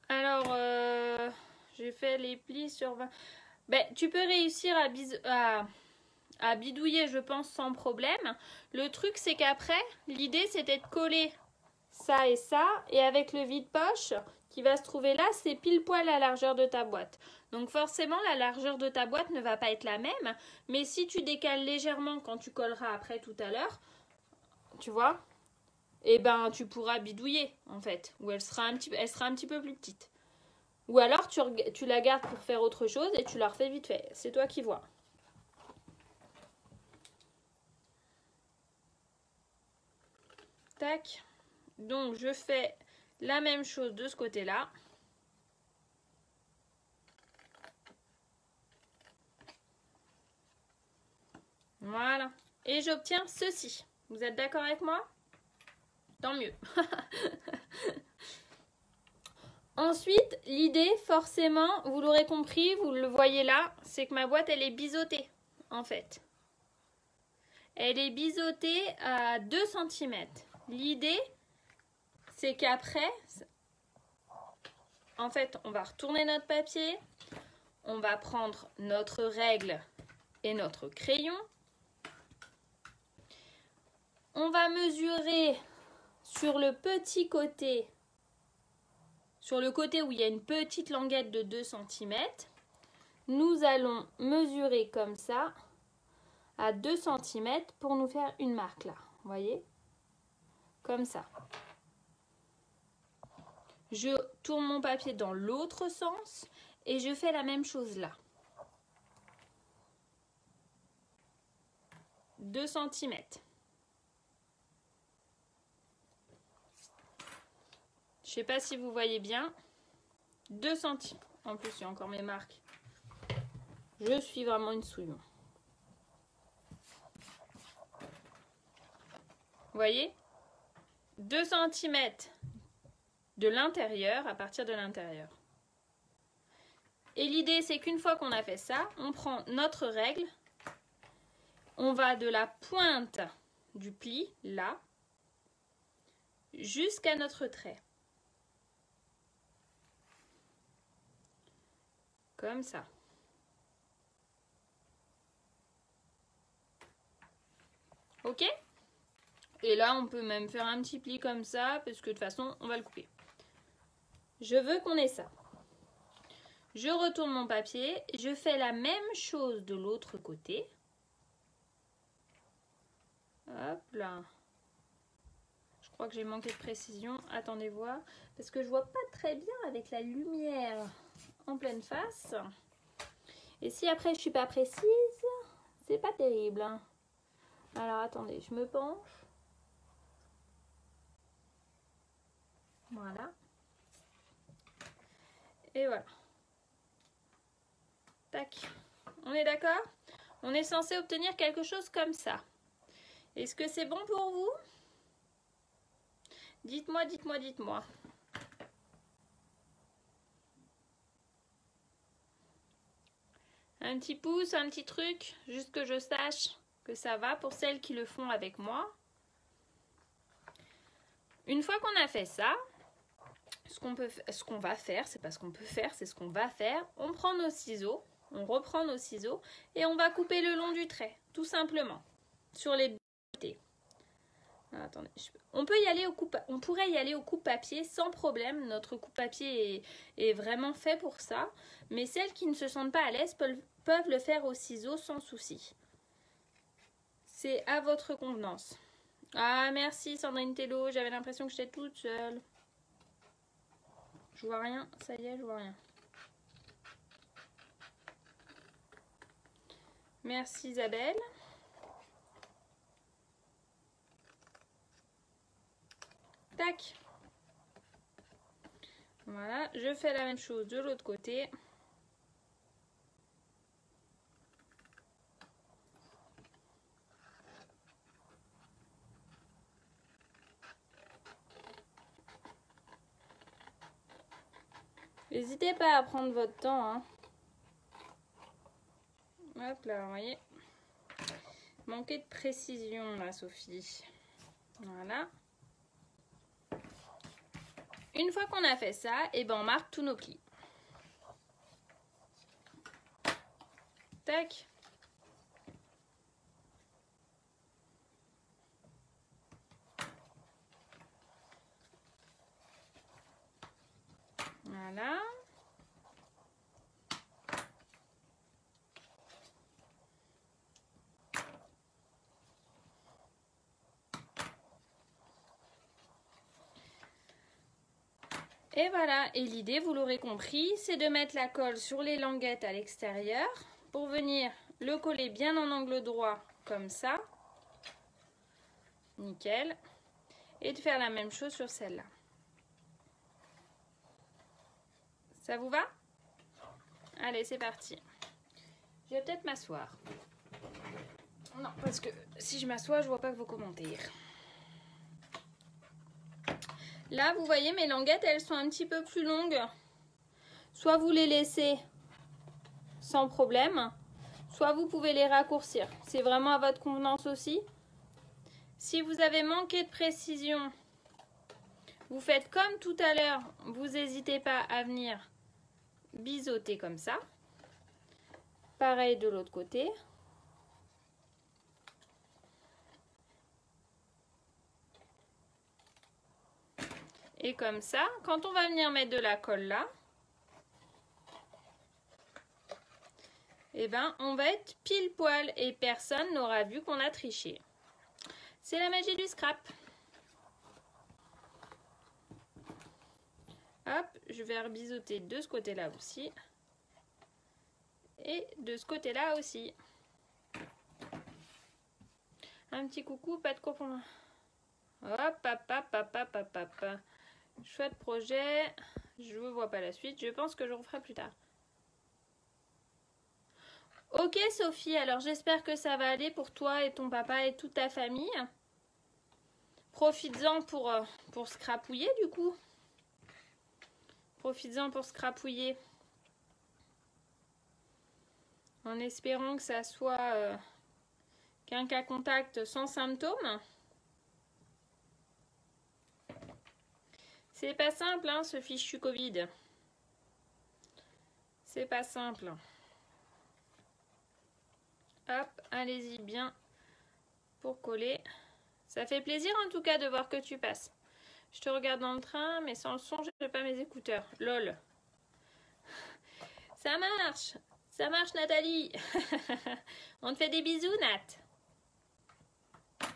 [SPEAKER 1] Alors, j'ai fait les plis sur 20. Ben, tu peux réussir à bidouiller, je pense, sans problème. Le truc, c'est qu'après, l'idée, c'était de coller ça et ça. Et avec le vide-poche qui va se trouver là, c'est pile poil la largeur de ta boîte. Donc forcément, la largeur de ta boîte ne va pas être la même. Mais si tu décales légèrement quand tu colleras après tout à l'heure, tu vois, et ben tu pourras bidouiller en fait. Ou elle sera un petit peu plus petite. Ou alors tu la gardes pour faire autre chose et tu la refais vite fait. C'est toi qui vois. Tac. Donc je fais la même chose de ce côté-là. Voilà. Et j'obtiens ceci. Vous êtes d'accord avec moi? Tant mieux. Ensuite, l'idée, forcément, vous l'aurez compris, vous le voyez là, c'est que ma boîte, elle est biseautée, en fait. Elle est biseautée à 2 cm. L'idée, c'est qu'après, en fait, on va retourner notre papier, on va prendre notre règle et notre crayon. On va mesurer sur le petit côté, sur le côté où il y a une petite languette de 2 cm. Nous allons mesurer comme ça à 2 cm pour nous faire une marque là. Vous voyez? Comme ça. Je tourne mon papier dans l'autre sens et je fais la même chose là. 2 cm. Je ne sais pas si vous voyez bien. 2 cm. En plus, il y a encore mes marques. Je suis vraiment une souillon. Vous voyez? 2 cm de l'intérieur, à partir de l'intérieur. Et l'idée, c'est qu'une fois qu'on a fait ça, on prend notre règle, on va de la pointe du pli, là, jusqu'à notre trait. Comme ça. Ok? Et là, on peut même faire un petit pli comme ça, parce que de toute façon, on va le couper. Je veux qu'on ait ça. Je retourne mon papier, je fais la même chose de l'autre côté. Hop là. Je crois que j'ai manqué de précision. Attendez voir, parce que je vois pas très bien avec la lumière en pleine face. Et si après je suis pas précise, c'est pas terrible. Alors attendez, je me penche. Voilà. Et voilà. Tac. On est d'accord? On est censé obtenir quelque chose comme ça. Est-ce que c'est bon pour vous? Dites-moi, dites-moi, dites-moi. Un petit pouce, un petit truc, juste que je sache que ça va pour celles qui le font avec moi. Une fois qu'on a fait ça, ce qu'on va faire, c'est pas ce qu'on peut faire, c'est ce qu'on va faire. On prend nos ciseaux, on reprend nos ciseaux et on va couper le long du trait, tout simplement, sur les deux côtés. Ah, attendez, on pourrait y aller au coupe-papier sans problème. Notre coupe-papier est vraiment fait pour ça. Mais celles qui ne se sentent pas à l'aise peuvent le faire au ciseau sans souci. C'est à votre convenance. Ah, merci Sandrine Tello. J'avais l'impression que j'étais toute seule. Je vois rien. Ça y est, je vois rien. Merci Isabelle. Tac. Voilà, je fais la même chose de l'autre côté. N'hésitez pas à prendre votre temps. Hein. Hop là, vous voyez. Manquer de précision là, Sophie. Voilà. Une fois qu'on a fait ça, et ben on marque tous nos plis. Tac. Voilà. Et voilà, et l'idée, vous l'aurez compris, c'est de mettre la colle sur les languettes à l'extérieur pour venir le coller bien en angle droit, comme ça. Nickel. Et de faire la même chose sur celle-là. Ça vous va? Allez, c'est parti. Je vais peut-être m'asseoir. Non, parce que si je m'assois, je vois pas vos commentaires. Là, vous voyez, mes languettes, elles sont un petit peu plus longues. Soit vous les laissez sans problème, soit vous pouvez les raccourcir. C'est vraiment à votre convenance aussi. Si vous avez manqué de précision, vous faites comme tout à l'heure. Vous n'hésitez pas à venir biseauter comme ça. Pareil de l'autre côté. Et comme ça, quand on va venir mettre de la colle là, eh ben, on va être pile poil et personne n'aura vu qu'on a triché. C'est la magie du scrap. Hop, je vais rebiseauter de ce côté-là aussi. Et de ce côté-là aussi. Un petit coucou, pas de confondre. Hop, hop, hop, hop, hop, hop, hop. Chouette projet. Je ne vois pas la suite. Je pense que je referai plus tard. Ok Sophie, alors j'espère que ça va aller pour toi et ton papa et toute ta famille. Profites-en pour scrapouiller du coup. Profites-en pour scrapouiller. En espérant que ça soit qu'un cas contact sans symptômes. C'est pas simple, hein, ce fichu Covid. C'est pas simple. Hop, allez-y bien pour coller. Ça fait plaisir en tout cas de voir que tu passes. Je te regarde dans le train, mais sans le son, je n'ai pas mes écouteurs. Lol. Ça marche. Ça marche, Nathalie. On te fait des bisous, Nat.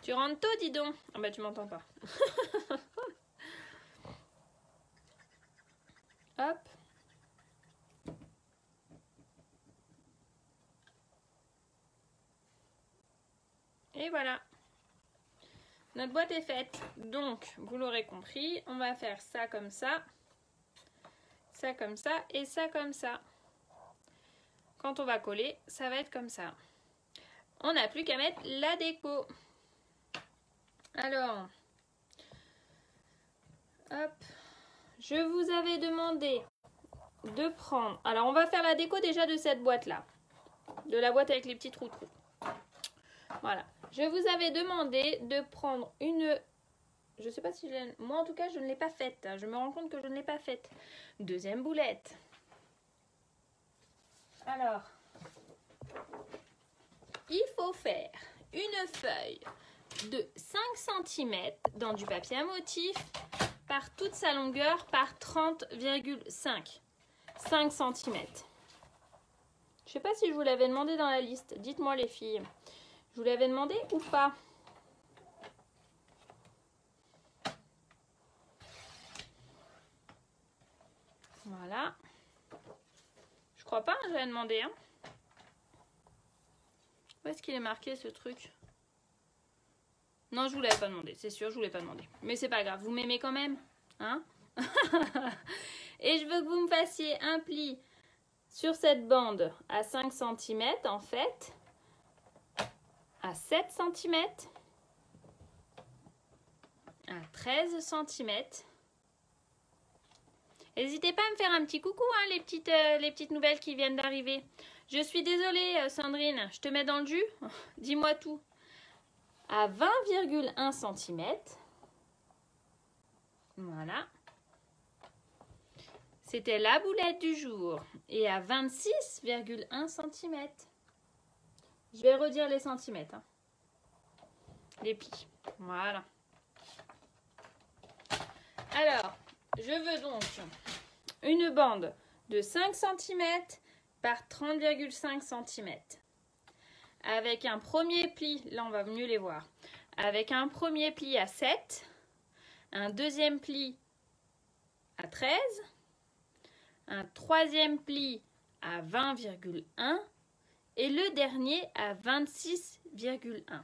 [SPEAKER 1] Tu rentres tôt, dis donc. Ah bah tu m'entends pas. Hop. Et voilà. Notre boîte est faite. Donc, vous l'aurez compris, on va faire ça comme ça et ça comme ça. Quand on va coller, ça va être comme ça. On n'a plus qu'à mettre la déco. Alors, hop, je vous avais demandé de prendre... Alors, on va faire la déco déjà de cette boîte-là. De la boîte avec les petits trous. Voilà. Je vous avais demandé de prendre une... Je sais pas si je... Moi, en tout cas, je ne l'ai pas faite. Je me rends compte que je ne l'ai pas faite. Deuxième boulette. Alors, il faut faire une feuille de 5 cm dans du papier à motif par toute sa longueur par 30,5 5 cm. Je sais pas si je vous l'avais demandé dans la liste. Dites-moi les filles. Je vous l'avais demandé ou pas? Voilà. Je crois pas, je l'avais demandé. Hein. Où est-ce qu'il est marqué ce truc? Non, je vous l'avais pas demandé. C'est sûr, je vous l'ai pas demandé. Mais c'est pas grave, vous m'aimez quand même. Hein? Et je veux que vous me fassiez un pli sur cette bande à 5 cm en fait. À 7 cm. À 13 cm. N'hésitez pas à me faire un petit coucou, hein, les petites nouvelles qui viennent d'arriver. Je suis désolée, Sandrine, je te mets dans le jus. Dis-moi tout. À 20,1 cm. Voilà. C'était la boulette du jour. Et à 26,1 cm. Je vais redire les centimètres. Hein. Les plis. Voilà. Alors, je veux donc une bande de 5 cm par 30,5 cm. Avec un premier pli, là on va mieux les voir, avec un premier pli à 7, un deuxième pli à 13, un troisième pli à 20,1 et le dernier à 26,1.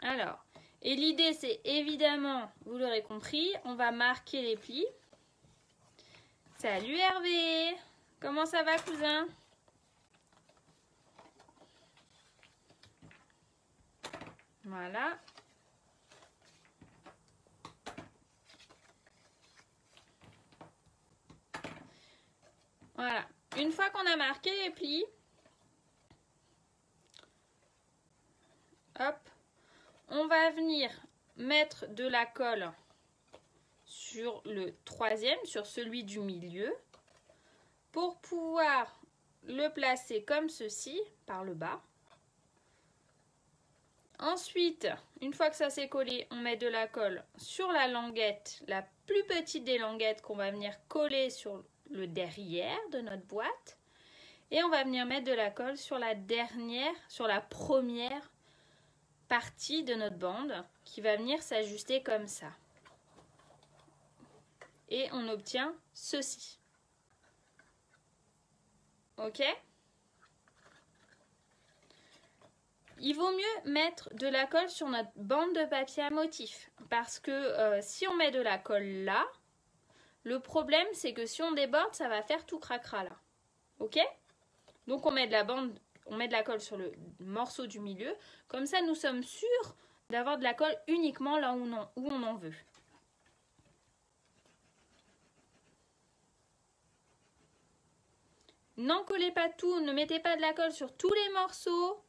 [SPEAKER 1] Alors, et l'idée c'est évidemment, vous l'aurez compris, on va marquer les plis. Salut Hervé! Comment ça va, cousin? Voilà. Voilà. Une fois qu'on a marqué les plis, hop, on va venir mettre de la colle sur le troisième, sur celui du milieu, pour pouvoir le placer comme ceci, par le bas. Ensuite, une fois que ça s'est collé, on met de la colle sur la languette, la plus petite des languettes qu'on va venir coller sur le derrière de notre boîte. Et on va venir mettre de la colle sur la dernière, sur la première partie de notre bande qui va venir s'ajuster comme ça. Et on obtient ceci. Ok? Il vaut mieux mettre de la colle sur notre bande de papier à motif. Parce que si on met de la colle là, le problème c'est que si on déborde, ça va faire tout cracra là. Ok? Donc on met de la colle sur le morceau du milieu. Comme ça, nous sommes sûrs d'avoir de la colle uniquement là où on en veut. n'en collez pas tout, ne mettez pas de la colle sur tous les morceaux.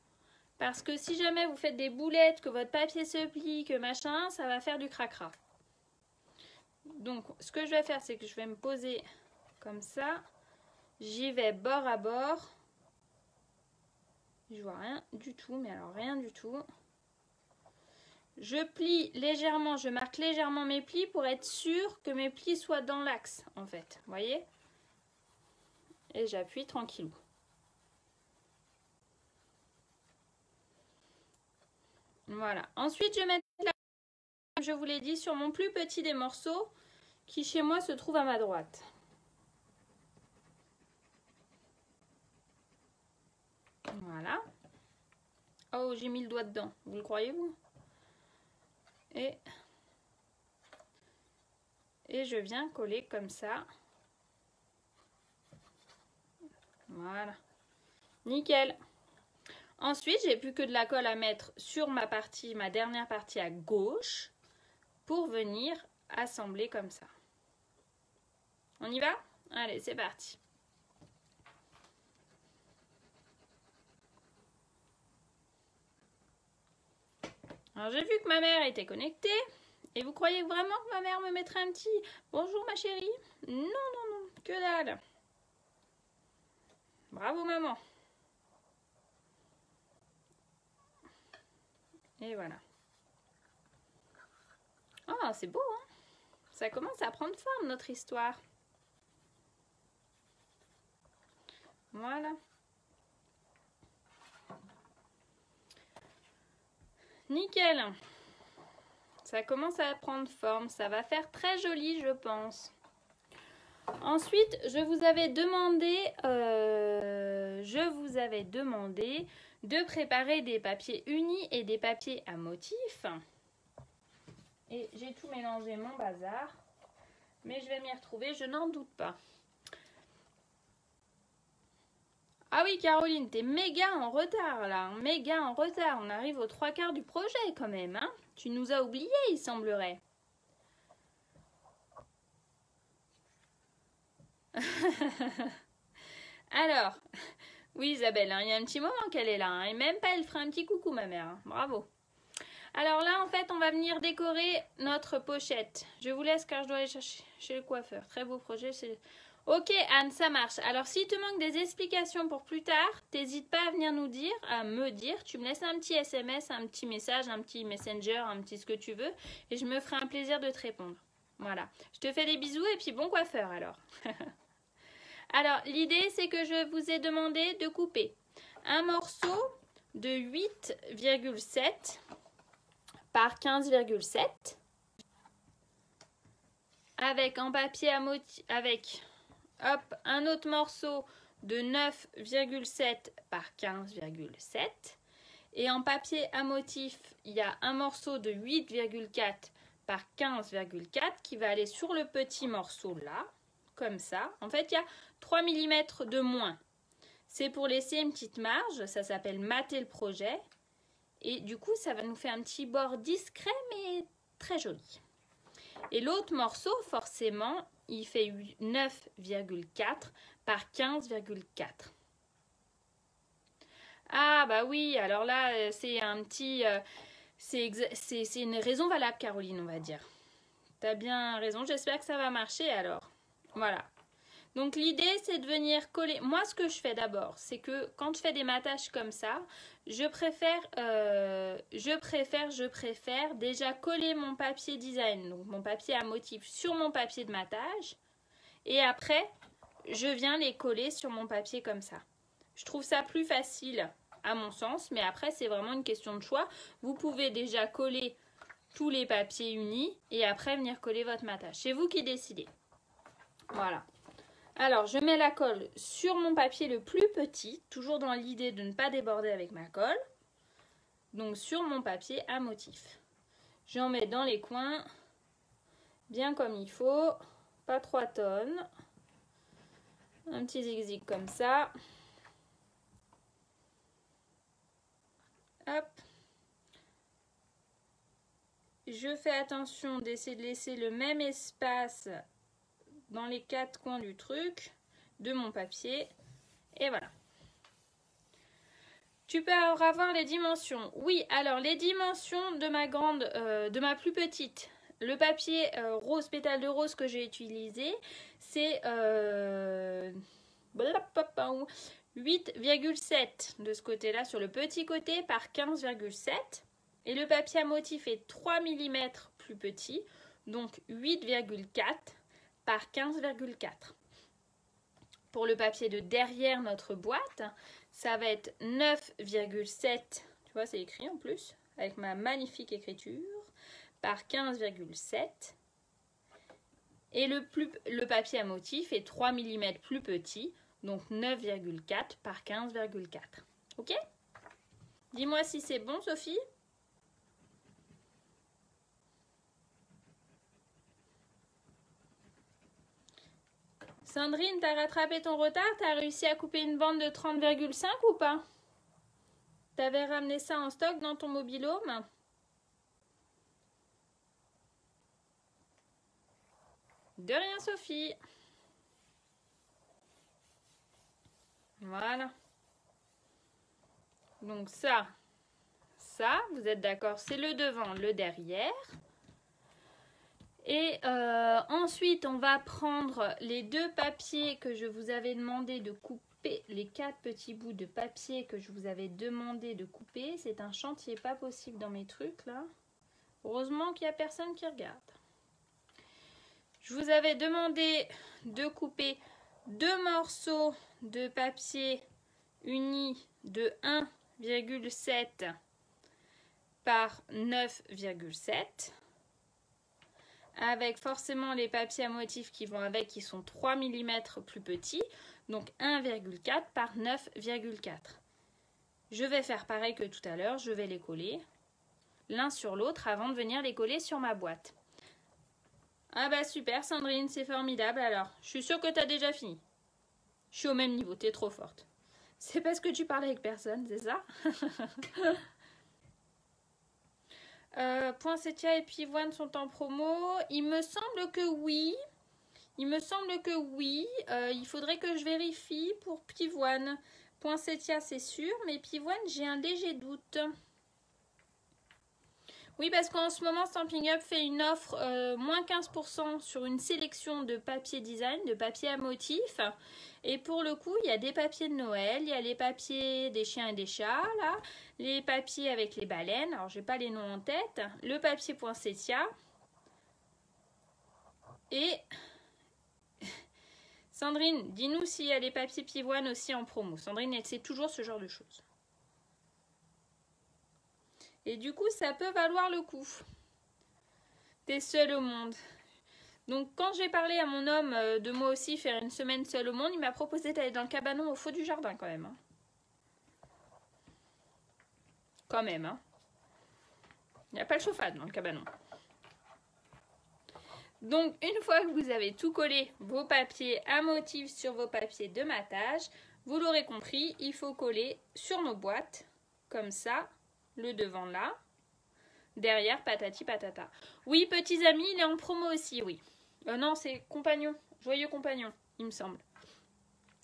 [SPEAKER 1] Parce que si jamais vous faites des boulettes, que votre papier se plie, que machin, ça va faire du cracra. Donc, ce que je vais faire, c'est que je vais me poser comme ça. J'y vais bord à bord. Je vois rien du tout, mais alors rien du tout. Je plie légèrement, je marque légèrement mes plis pour être sûr que mes plis soient dans l'axe, en fait. Vous voyez? Et j'appuie tranquillou. Voilà. Ensuite, je mets la, comme je vous l'ai dit, sur mon plus petit des morceaux qui chez moi se trouve à ma droite. Voilà. Oh, j'ai mis le doigt dedans. Vous le croyez, vous? Et je viens coller comme ça. Voilà. Nickel. Ensuite, j'ai plus que de la colle à mettre sur ma partie, ma dernière partie à gauche, pour venir assembler comme ça. On y va? Allez, c'est parti. Alors, j'ai vu que ma mère était connectée. Et vous croyez vraiment que ma mère me mettrait un petit « Bonjour ma chérie » ? Non, non, non, que dalle. Bravo maman. Et voilà. Oh, c'est beau, hein? Ça commence à prendre forme, notre histoire. Voilà. Nickel. Ça commence à prendre forme. Ça va faire très joli, je pense. Ensuite, je vous avais demandé de préparer des papiers unis et des papiers à motifs. Et j'ai tout mélangé, mon bazar. Mais je vais m'y retrouver, je n'en doute pas. Ah oui, Caroline, t'es méga en retard là. Méga en retard. On arrive aux 3/4 du projet quand même. Hein, tu nous as oubliés, il semblerait. Alors, oui Isabelle, hein, il y a un petit moment qu'elle est là. Hein, et même pas, elle fera un petit coucou ma mère. Hein, bravo. Alors là, en fait, on va venir décorer notre pochette. Je vous laisse car je dois aller chercher chez le coiffeur. Très beau projet. Ok Anne, ça marche. Alors s'il te manque des explications pour plus tard, t'hésites pas à venir nous dire, à me dire. Tu me laisses un petit SMS, un petit message, un petit messenger, un petit ce que tu veux. Et je me ferai un plaisir de te répondre. Voilà. Je te fais des bisous et puis bon coiffeur alors. Alors l'idée c'est que je vous ai demandé de couper un morceau de 8,7 par 15,7 avec en papier à motif, avec hop, un autre morceau de 9,7 par 15,7 et en papier à motif il y a un morceau de 8,4 par 15,4 qui va aller sur le petit morceau là, comme ça. En fait il y a 3 mm de moins, c'est pour laisser une petite marge, ça s'appelle mater le projet. Et du coup, ça va nous faire un petit bord discret, mais très joli. Et l'autre morceau, forcément, il fait 9,4 par 15,4. Ah bah oui, alors là, c'est un petit... c'est une raison valable, Caroline, on va dire. T'as bien raison, j'espère que ça va marcher alors. Voilà. Donc l'idée c'est de venir coller. Moi ce que je fais d'abord, c'est que quand je fais des matages comme ça, je préfère déjà coller mon papier design, donc mon papier à motif sur mon papier de matage. Et après, je viens les coller sur mon papier comme ça. Je trouve ça plus facile à mon sens, mais après c'est vraiment une question de choix. Vous pouvez déjà coller tous les papiers unis et après venir coller votre matage. C'est vous qui décidez. Voilà. Alors, je mets la colle sur mon papier le plus petit, toujours dans l'idée de ne pas déborder avec ma colle. Donc, sur mon papier à motif. J'en mets dans les coins, bien comme il faut, pas 3 tonnes. Un petit zigzag comme ça. Hop. Je fais attention d'essayer de laisser le même espace dans les 4 coins du truc, de mon papier. Et voilà. Tu peux avoir les dimensions. Oui, alors les dimensions de ma plus petite. Le papier rose, pétale de rose que j'ai utilisé, c'est 8,7 de ce côté-là, sur le petit côté, par 15,7. Et le papier à motif est 3 mm plus petit, donc 8,4 par 15,4. Pour le papier de derrière notre boîte, ça va être 9,7, tu vois c'est écrit en plus, avec ma magnifique écriture, par 15,7. Et le papier à motif est 3 mm plus petit, donc 9,4 par 15,4. Ok? Dis-moi si c'est bon, Sophie? Sandrine, t'as rattrapé ton retard? T'as réussi à couper une bande de 30,5 ou pas? T'avais ramené ça en stock dans ton mobil-home? De rien, Sophie. Voilà. Donc ça, vous êtes d'accord, c'est le devant, le derrière. Et ensuite, on va prendre les deux papiers que je vous avais demandé de couper, les 4 petits bouts de papier que je vous avais demandé de couper. C'est un chantier pas possible dans mes trucs là. Heureusement qu'il n'y a personne qui regarde. Je vous avais demandé de couper 2 morceaux de papier unis de 1,7 par 9,7. Avec forcément les papiers à motifs qui vont avec, qui sont 3 mm plus petits, donc 1,4 par 9,4. Je vais faire pareil que tout à l'heure, je vais les coller l'un sur l'autre avant de venir les coller sur ma boîte. Ah bah super Sandrine, c'est formidable alors. Je suis sûre que tu as déjà fini. Je suis au même niveau, tu es trop forte. C'est parce que tu parles avec personne, c'est ça? Poinsettia et pivoine sont en promo. Il me semble que oui. Il faudrait que je vérifie pour pivoine. Poinsettia, c'est sûr, mais pivoine, j'ai un léger doute. Oui, parce qu'en ce moment, Stampin' Up fait une offre moins 15% sur une sélection de papier design, de papier à motif. Et pour le coup, il y a des papiers de Noël, il y a les papiers des chiens et des chats, là, les papiers avec les baleines, alors j'ai pas les noms en tête, le papier poinsettia. Et Sandrine, dis-nous s'il y a les papiers pivoine aussi en promo. Sandrine, elle sait toujours ce genre de choses. Et du coup, ça peut valoir le coup. T'es seule au monde. Donc, quand j'ai parlé à mon homme de moi aussi faire une semaine seule au monde, il m'a proposé d'aller dans le cabanon au fond du jardin quand même. Hein. Quand même, hein. Il n'y a pas le chauffage dans le cabanon. Donc, une fois que vous avez tout collé, vos papiers à motifs sur vos papiers de matage, vous l'aurez compris, il faut coller sur nos boîtes, comme ça, le devant là, derrière patati patata. Oui, petits amis, il est en promo aussi, oui. Non, c'est compagnon, joyeux compagnon, il me semble.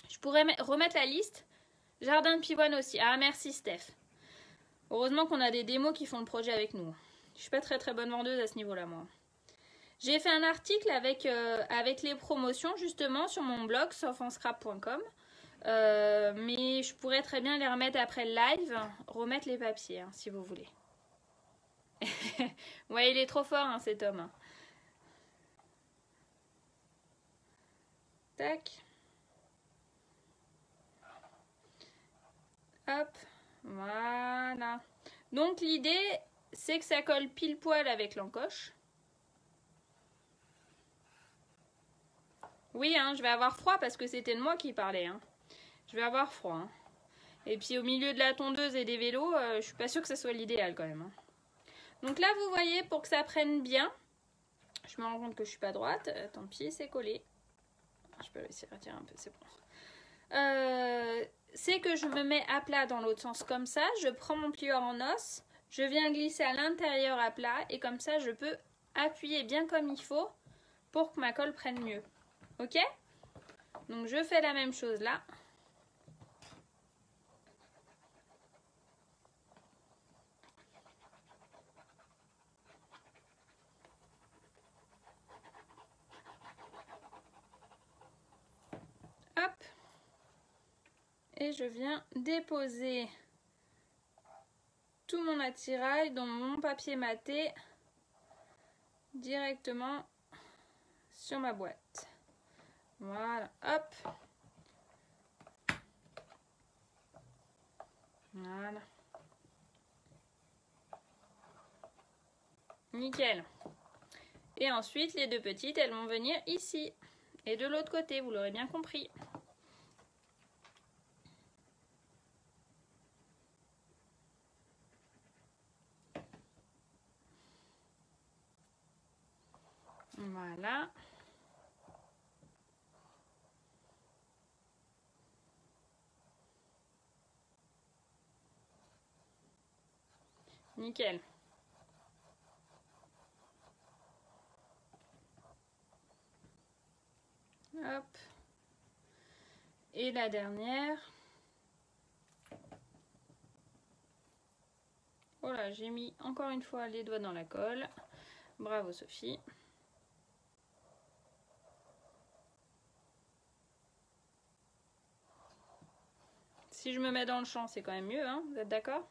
[SPEAKER 1] Je pourrais remettre la liste. Jardin de pivoine aussi. Ah, merci Steph. Heureusement qu'on a des démos qui font le projet avec nous. Je suis pas très bonne vendeuse à ce niveau-là, moi. J'ai fait un article avec les promotions, justement, sur mon blog, saufanscrap.com. Mais je pourrais très bien les remettre après le live, remettre les papiers, hein, si vous voulez. Ouais, il est trop fort, hein, cet homme. Tac. Hop. Voilà. Donc, l'idée, c'est que ça colle pile poil avec l'encoche. Oui, hein, je vais avoir froid parce que c'était de moi qui parlais. Hein. Je vais avoir froid. Hein. Et puis au milieu de la tondeuse et des vélos, je suis pas sûre que ça soit l'idéal quand même. Hein. Donc là, vous voyez, pour que ça prenne bien, je me rends compte que je suis pas droite. Tant pis, c'est collé. Je peux essayer de retirer un peu, c'est bon. C'est que je me mets à plat dans l'autre sens comme ça. Je prends mon plieur en os. Je viens glisser à l'intérieur à plat. Et comme ça, je peux appuyer bien comme il faut pour que ma colle prenne mieux. Ok? Donc je fais la même chose là. et je viens déposer tout mon attirail dans mon papier maté directement sur ma boîte. Voilà, hop. Voilà. Nickel. Et ensuite, les deux petites, elles vont venir ici. Et de l'autre côté, vous l'aurez bien compris. Voilà. Nickel. Hop. Et la dernière. Voilà, j'ai mis encore une fois les doigts dans la colle. Bravo Sophie. Si je me mets dans le champ, c'est quand même mieux, hein, vous êtes d'accord?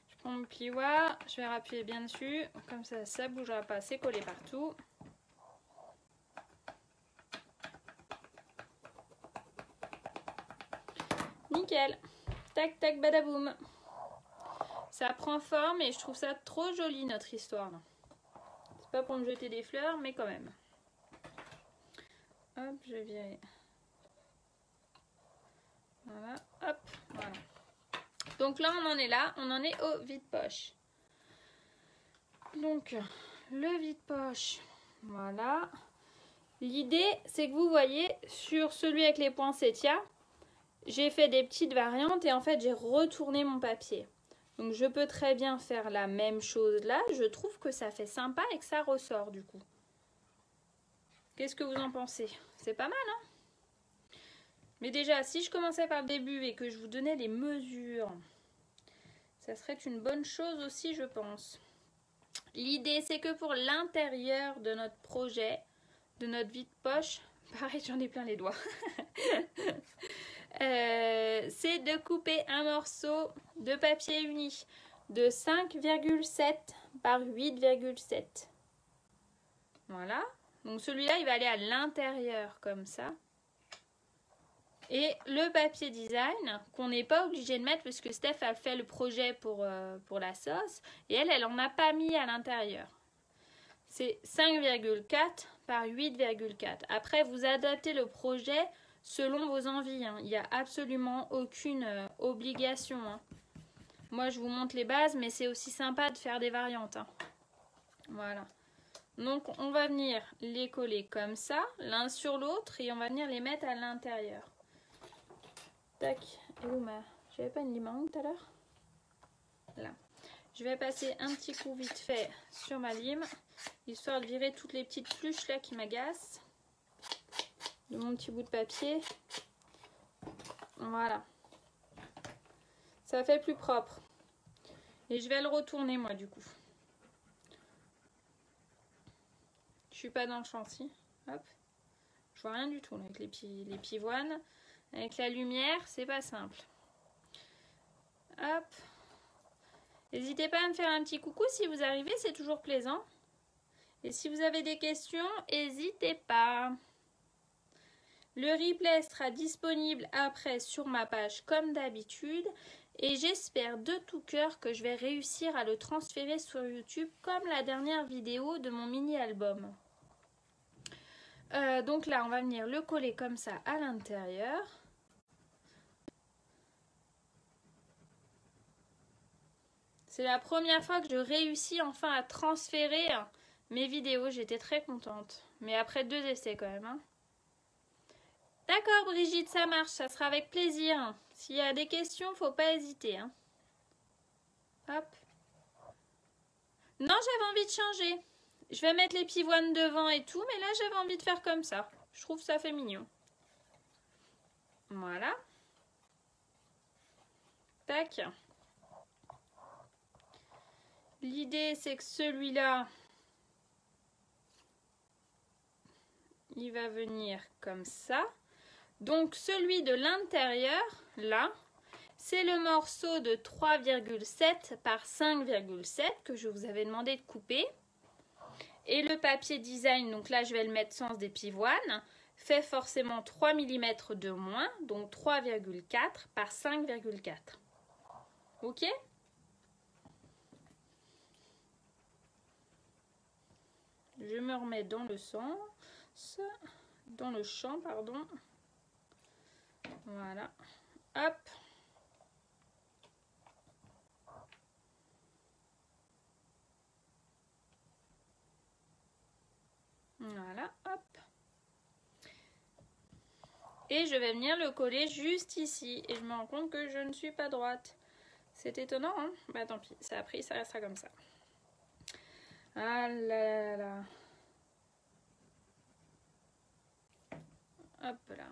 [SPEAKER 1] Je prends mon plioir, je vais appuyer bien dessus, comme ça, ça ne bougera pas, c'est collé partout. Nickel. Tac, tac, badaboum. Ça prend forme et je trouve ça trop joli, notre histoire. C'est pas pour me jeter des fleurs, mais quand même. Hop, je viens... Voilà, hop, voilà. Donc là, on en est là, on en est au vide-poche. Donc, le vide-poche, voilà. L'idée, c'est que vous voyez, sur celui avec les poinsettias, j'ai fait des petites variantes et en fait, j'ai retourné mon papier. Donc, je peux très bien faire la même chose là. Je trouve que ça fait sympa et que ça ressort du coup. Qu'est-ce que vous en pensez? C'est pas mal, hein? Mais déjà, si je commençais par le début et que je vous donnais les mesures, ça serait une bonne chose aussi, je pense. L'idée, c'est que pour l'intérieur de notre projet, de notre vide-poche, pareil, j'en ai plein les doigts, c'est de couper un morceau de papier uni de 5,7 par 8,7. Voilà. Donc celui-là, il va aller à l'intérieur comme ça. Et le papier design, qu'on n'est pas obligé de mettre parce que Steph a fait le projet pour la sauce. Et elle en a pas mis à l'intérieur. C'est 5,4 par 8,4. Après, vous adaptez le projet selon vos envies. Hein. Il n'y a absolument aucune obligation. Hein. Moi, je vous montre les bases, mais c'est aussi sympa de faire des variantes. Hein. Voilà. Donc, on va venir les coller comme ça, l'un sur l'autre, et on va venir les mettre à l'intérieur. Tac, et où ma... J'avais pas une lime tout à l'heure? Là. Je vais passer un petit coup vite fait sur ma lime, histoire de virer toutes les petites pluches là qui m'agacent de mon petit bout de papier. Voilà. Ça fait plus propre. Et je vais le retourner moi du coup. Je suis pas dans le chantier. Hop. Je vois rien du tout là, avec les pivoines. Avec la lumière, c'est pas simple. Hop. N'hésitez pas à me faire un petit coucou si vous arrivez, c'est toujours plaisant. Et si vous avez des questions, n'hésitez pas. Le replay sera disponible après sur ma page comme d'habitude. Et j'espère de tout cœur que je vais réussir à le transférer sur YouTube comme la dernière vidéo de mon mini-album. Donc là, on va venir le coller comme ça à l'intérieur. C'est la première fois que je réussis enfin à transférer mes vidéos. J'étais très contente. Mais après 2 essais quand même. Hein. D'accord Brigitte, ça marche. Ça sera avec plaisir. S'il y a des questions, faut pas hésiter. Hein. Hop. Non, j'avais envie de changer. Je vais mettre les pivoines devant et tout. Mais là, j'avais envie de faire comme ça. Je trouve que ça fait mignon. Voilà. Tac. L'idée, c'est que celui-là, il va venir comme ça. Donc celui de l'intérieur, là, c'est le morceau de 3,7 par 5,7 que je vous avais demandé de couper. Et le papier design, donc là je vais le mettre sens des pivoines, fait forcément 3 mm de moins, donc 3,4 par 5,4. Ok? Je me remets dans le sens, dans le champ, pardon. Voilà. Hop. Voilà, hop. Et je vais venir le coller juste ici. Et je me rends compte que je ne suis pas droite. C'est étonnant, hein? Bah tant pis, ça a pris, ça restera comme ça. Ah là là là. Hop là.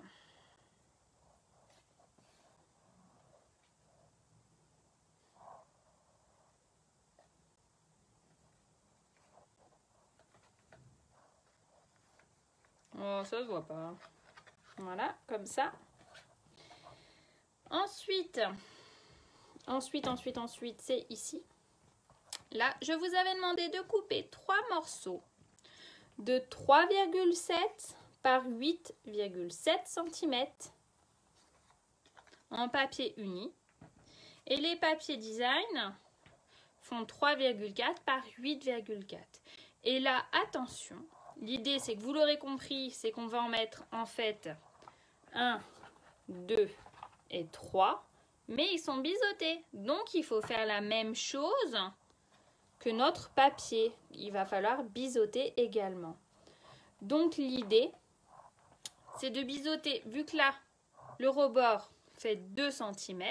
[SPEAKER 1] Oh, ça se voit pas. Voilà, comme ça. Ensuite, c'est ici. Là, je vous avais demandé de couper 3 morceaux de 3,7 par 8,7 cm en papier uni. Et les papiers design font 3,4 par 8,4. Et là, attention, l'idée c'est que vous l'aurez compris, c'est qu'on va en mettre en fait 1, 2 et 3, mais ils sont biseautés. Donc il faut faire la même chose que notre papier. Il va falloir biseauter également. Donc l'idée, c'est de biseauter, vu que là, le rebord fait 2 cm,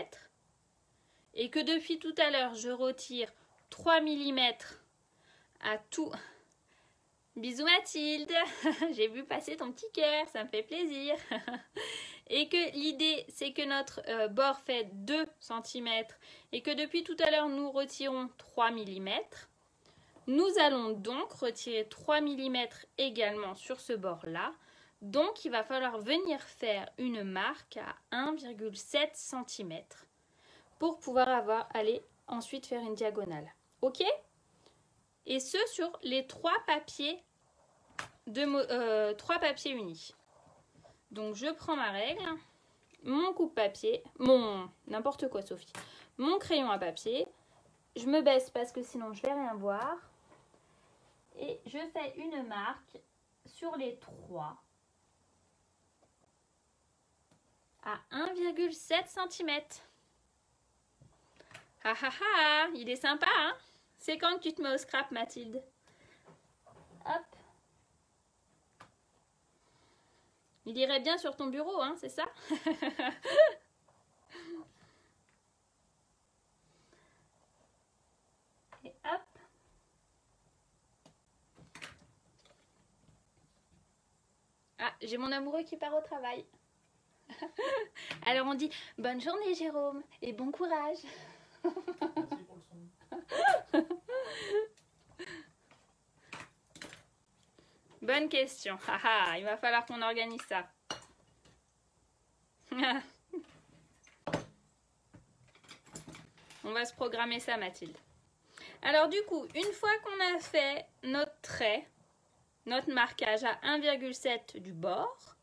[SPEAKER 1] et que depuis tout à l'heure, je retire 3 mm à tout. Bisous Mathilde, j'ai vu passer ton petit cœur, ça me fait plaisir. Et que l'idée, c'est que notre bord fait 2 cm et que depuis tout à l'heure, nous retirons 3 mm. Nous allons donc retirer 3 mm également sur ce bord-là. Donc, il va falloir venir faire une marque à 1,7 cm pour pouvoir aller ensuite faire une diagonale. Ok? Et ce sur les 3 papiers, 3 papiers unis. Donc, je prends ma règle, mon coupe-papier, n'importe quoi Sophie, mon crayon à papier. Je me baisse parce que sinon je ne vais rien voir. Et je fais une marque sur les 3 à 1,7 cm. Ah ah ah, il est sympa, hein? C'est quand que tu te mets au scrap, Mathilde? Hop. Il irait bien sur ton bureau, hein, c'est ça? Et hop. Ah, j'ai mon amoureux qui part au travail. Alors on dit bonne journée Jérôme et bon courage. Merci pour le son. Bonne question. Il va falloir qu'on organise ça. On va se programmer ça, Mathilde. Alors du coup, une fois qu'on a fait notre trait, notre marquage à 1,7 du bord,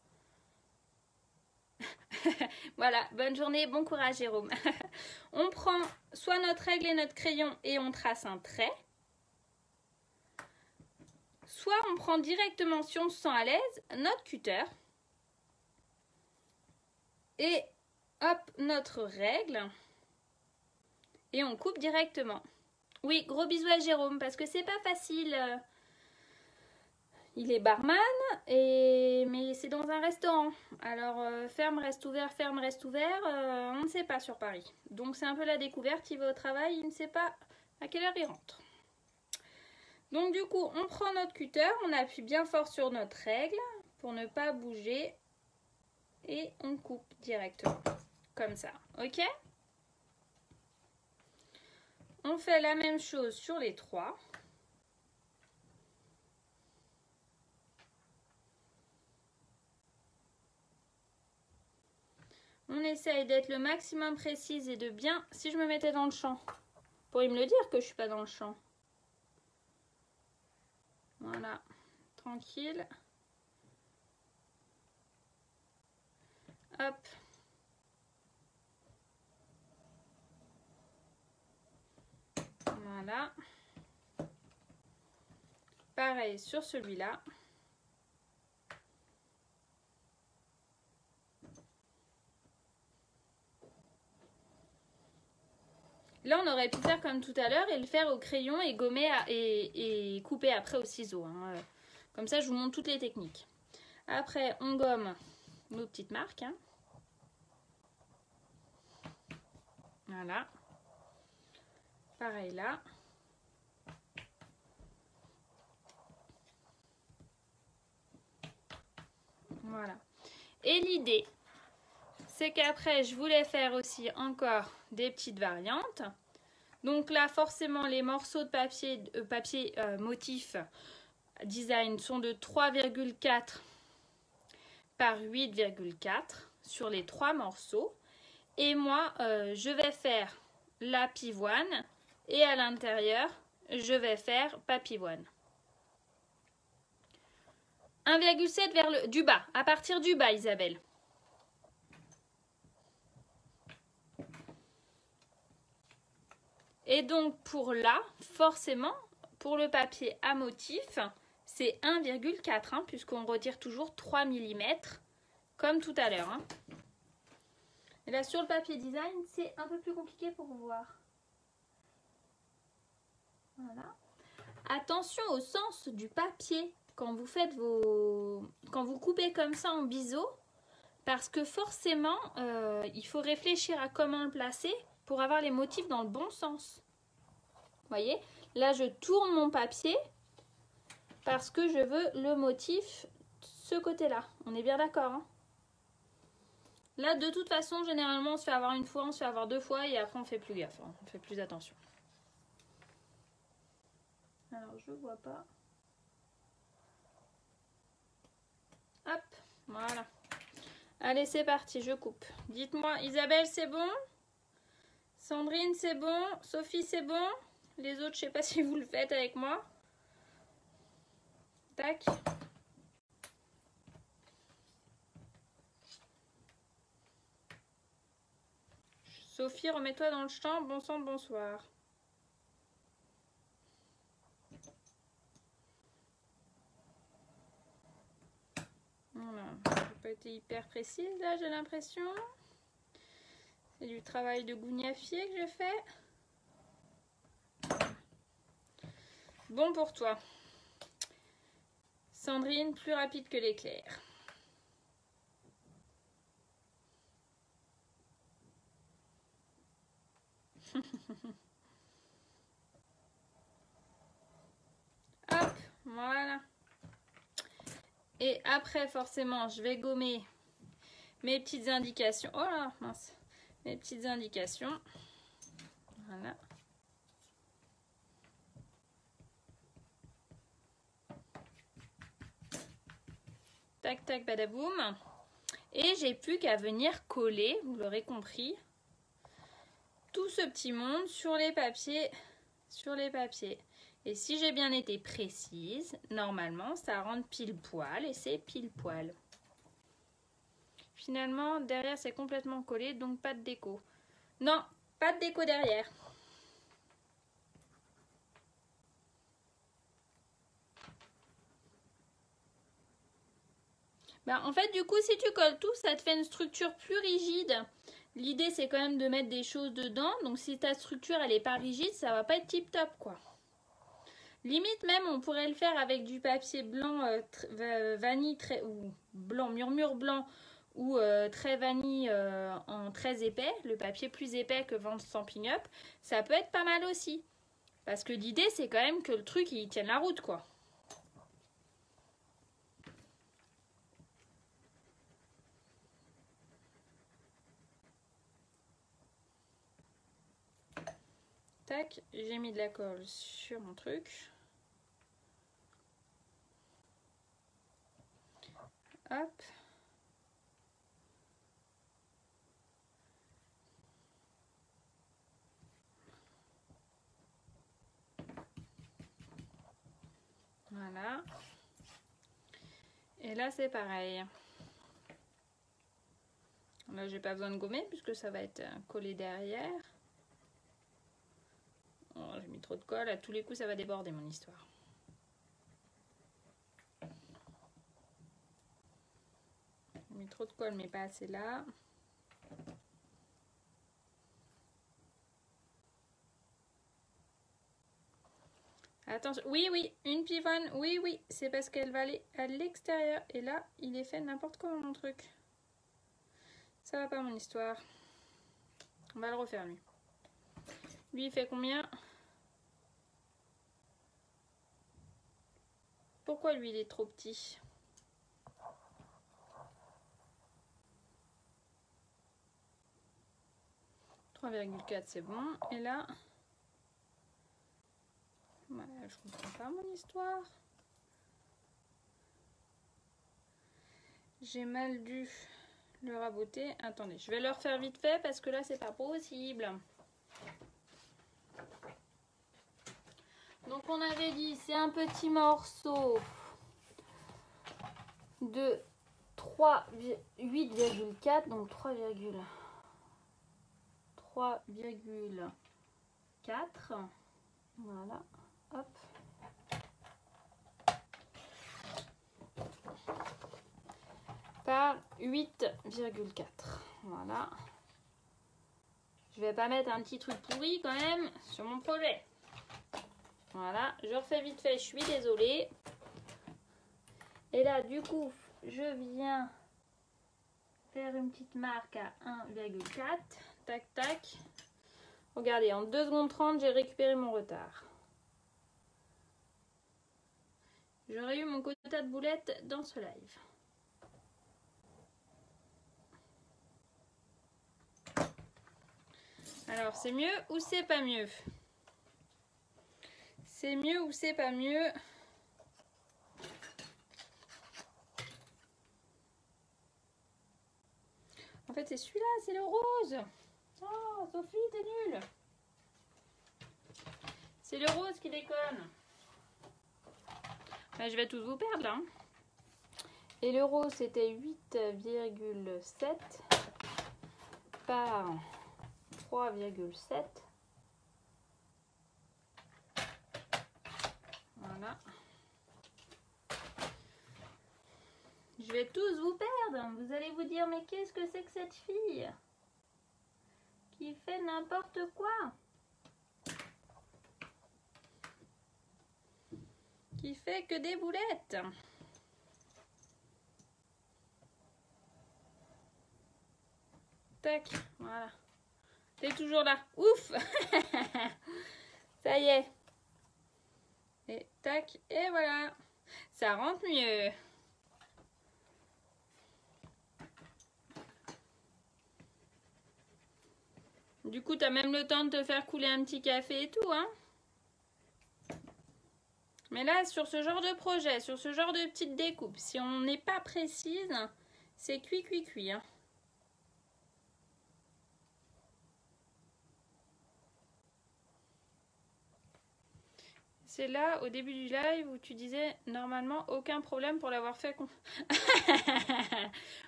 [SPEAKER 1] voilà, bonne journée, bon courage Jérôme. On prend soit notre règle et notre crayon et on trace un trait, soit on prend directement, si on se sent à l'aise, notre cutter et hop, notre règle et on coupe directement. Oui, gros bisous à Jérôme parce que c'est pas facile. Il est barman, mais c'est dans un restaurant. Alors, ferme, reste ouvert, on ne sait pas sur Paris. Donc, c'est un peu la découverte. Il va au travail, il ne sait pas à quelle heure il rentre. Donc, du coup, on prend notre cutter, on appuie bien fort sur notre règle pour ne pas bouger. Et on coupe directement, comme ça. Ok? On fait la même chose sur les 3. On essaye d'être le maximum précise et de bien... Si je me mettais dans le champ, pourriez me le dire que je suis pas dans le champ. Voilà, tranquille. Hop. Voilà. Pareil sur celui-là. Là, on aurait pu faire comme tout à l'heure et le faire au crayon et gommer et couper après au ciseau. Hein. Comme ça, je vous montre toutes les techniques. Après, on gomme nos petites marques. Hein. Voilà. Pareil là. Voilà. Et l'idée, c'est qu'après, je voulais faire aussi encore des petites variantes. Donc là, forcément, les morceaux de papier motif design sont de 3,4 par 8,4 sur les 3 morceaux. Et moi, je vais faire la pivoine et à l'intérieur, je vais faire papivoine. 1,7 vers du bas, à partir du bas, Isabelle. Et donc pour là, forcément, pour le papier à motif, c'est 1,4, hein, puisqu'on retire toujours 3 mm, comme tout à l'heure. Hein. Et là, sur le papier design, c'est un peu plus compliqué pour voir. Voilà. Attention au sens du papier quand vous faites quand vous coupez comme ça en biseau, parce que forcément, il faut réfléchir à comment le placer pour avoir les motifs dans le bon sens. Vous voyez, là je tourne mon papier parce que je veux le motif ce côté-là. On est bien d'accord, hein? Là, de toute façon, généralement, on se fait avoir une fois, on se fait avoir 2 fois et après on fait plus gaffe, hein. On fait plus attention. Alors, je vois pas. Hop, voilà. Allez, c'est parti, je coupe. Dites-moi, Isabelle, c'est bon? Sandrine, c'est bon? Sophie, c'est bon? Les autres, je sais pas si vous le faites avec moi. Tac. Sophie, remets-toi dans le champ. Bon sang, bonsoir. Voilà. J'ai pas été hyper précise là, j'ai l'impression. C'est du travail de gougnafier que j'ai fait. Bon pour toi. Sandrine, plus rapide que l'éclair. Hop, voilà. Et après, forcément, je vais gommer mes petites indications. Oh là, mince. Mes petites indications. Voilà. Tac, tac, badaboum. Et j'ai plus qu'à venir coller, vous l'aurez compris, tout ce petit monde sur les papiers. Et si j'ai bien été précise, normalement, ça rentre pile poil et c'est pile poil. Finalement, derrière, c'est complètement collé, donc pas de déco. Non, pas de déco derrière. Ben, en fait, du coup, si tu colles tout, ça te fait une structure plus rigide. L'idée, c'est quand même de mettre des choses dedans. Donc, si ta structure, elle n'est pas rigide, ça va pas être tip top, quoi. Limite, même, on pourrait le faire avec du papier blanc vanille ou blanc, murmure blanc ou très vanille en très épais. Le papier plus épais que Vente Stamping Up. Ça peut être pas mal aussi. Parce que l'idée, c'est quand même que le truc, il tienne la route, quoi. Tac, j'ai mis de la colle sur mon truc. Hop. Et là, c'est pareil. Là, j'ai pas besoin de gommer puisque ça va être collé derrière. Oh, j'ai mis trop de colle. À tous les coups, ça va déborder mon histoire. J'ai mis trop de colle, mais pas assez là. Attention, oui, oui, une pivonne, oui, oui, c'est parce qu'elle va aller à l'extérieur. Et là, il est fait n'importe comment mon truc. Ça va pas mon histoire. On va le refaire lui. Lui, il fait combien? Pourquoi lui, il est trop petit? « 3,4 c'est bon. Et là, ouais, je comprends pas mon histoire. J'ai mal dû le raboter. Attendez, je vais le refaire vite fait parce que là, c'est pas possible. Donc, on avait dit, c'est un petit morceau de 8,4, donc 3,4. Voilà, hop. Par 8,4. Voilà. Je vais pas mettre un petit truc pourri quand même sur mon projet. Voilà, je refais vite fait, je suis désolée. Et là, du coup, je viens faire une petite marque à 1,4. Tac, tac. Regardez, en 2 secondes 30, j'ai récupéré mon retard. J'aurais eu mon quota de boulettes dans ce live. Alors, c'est mieux ou c'est pas mieux? C'est mieux ou c'est pas mieux? En fait, c'est celui-là, c'est le rose. Oh, Sophie, t'es nulle. C'est le rose qui déconne. Bah, je vais tous vous perdre, là. Et le rose, c'était 8,7 par 3,7. Voilà. Je vais tous vous perdre. Vous allez vous dire, mais qu'est-ce que c'est que cette fille qui fait n'importe quoi? Qui fait que des boulettes. Tac, voilà. T'es toujours là. Ouf. Ça y est. Et tac, et voilà. Ça rentre mieux. Du coup, t'as même le temps de te faire couler un petit café et tout, hein. Mais là, sur ce genre de projet, sur ce genre de petite découpe, si on n'est pas précise, c'est cuit, cuit, cuit, hein. C'est là, au début du live, où tu disais, normalement, aucun problème pour l'avoir fait.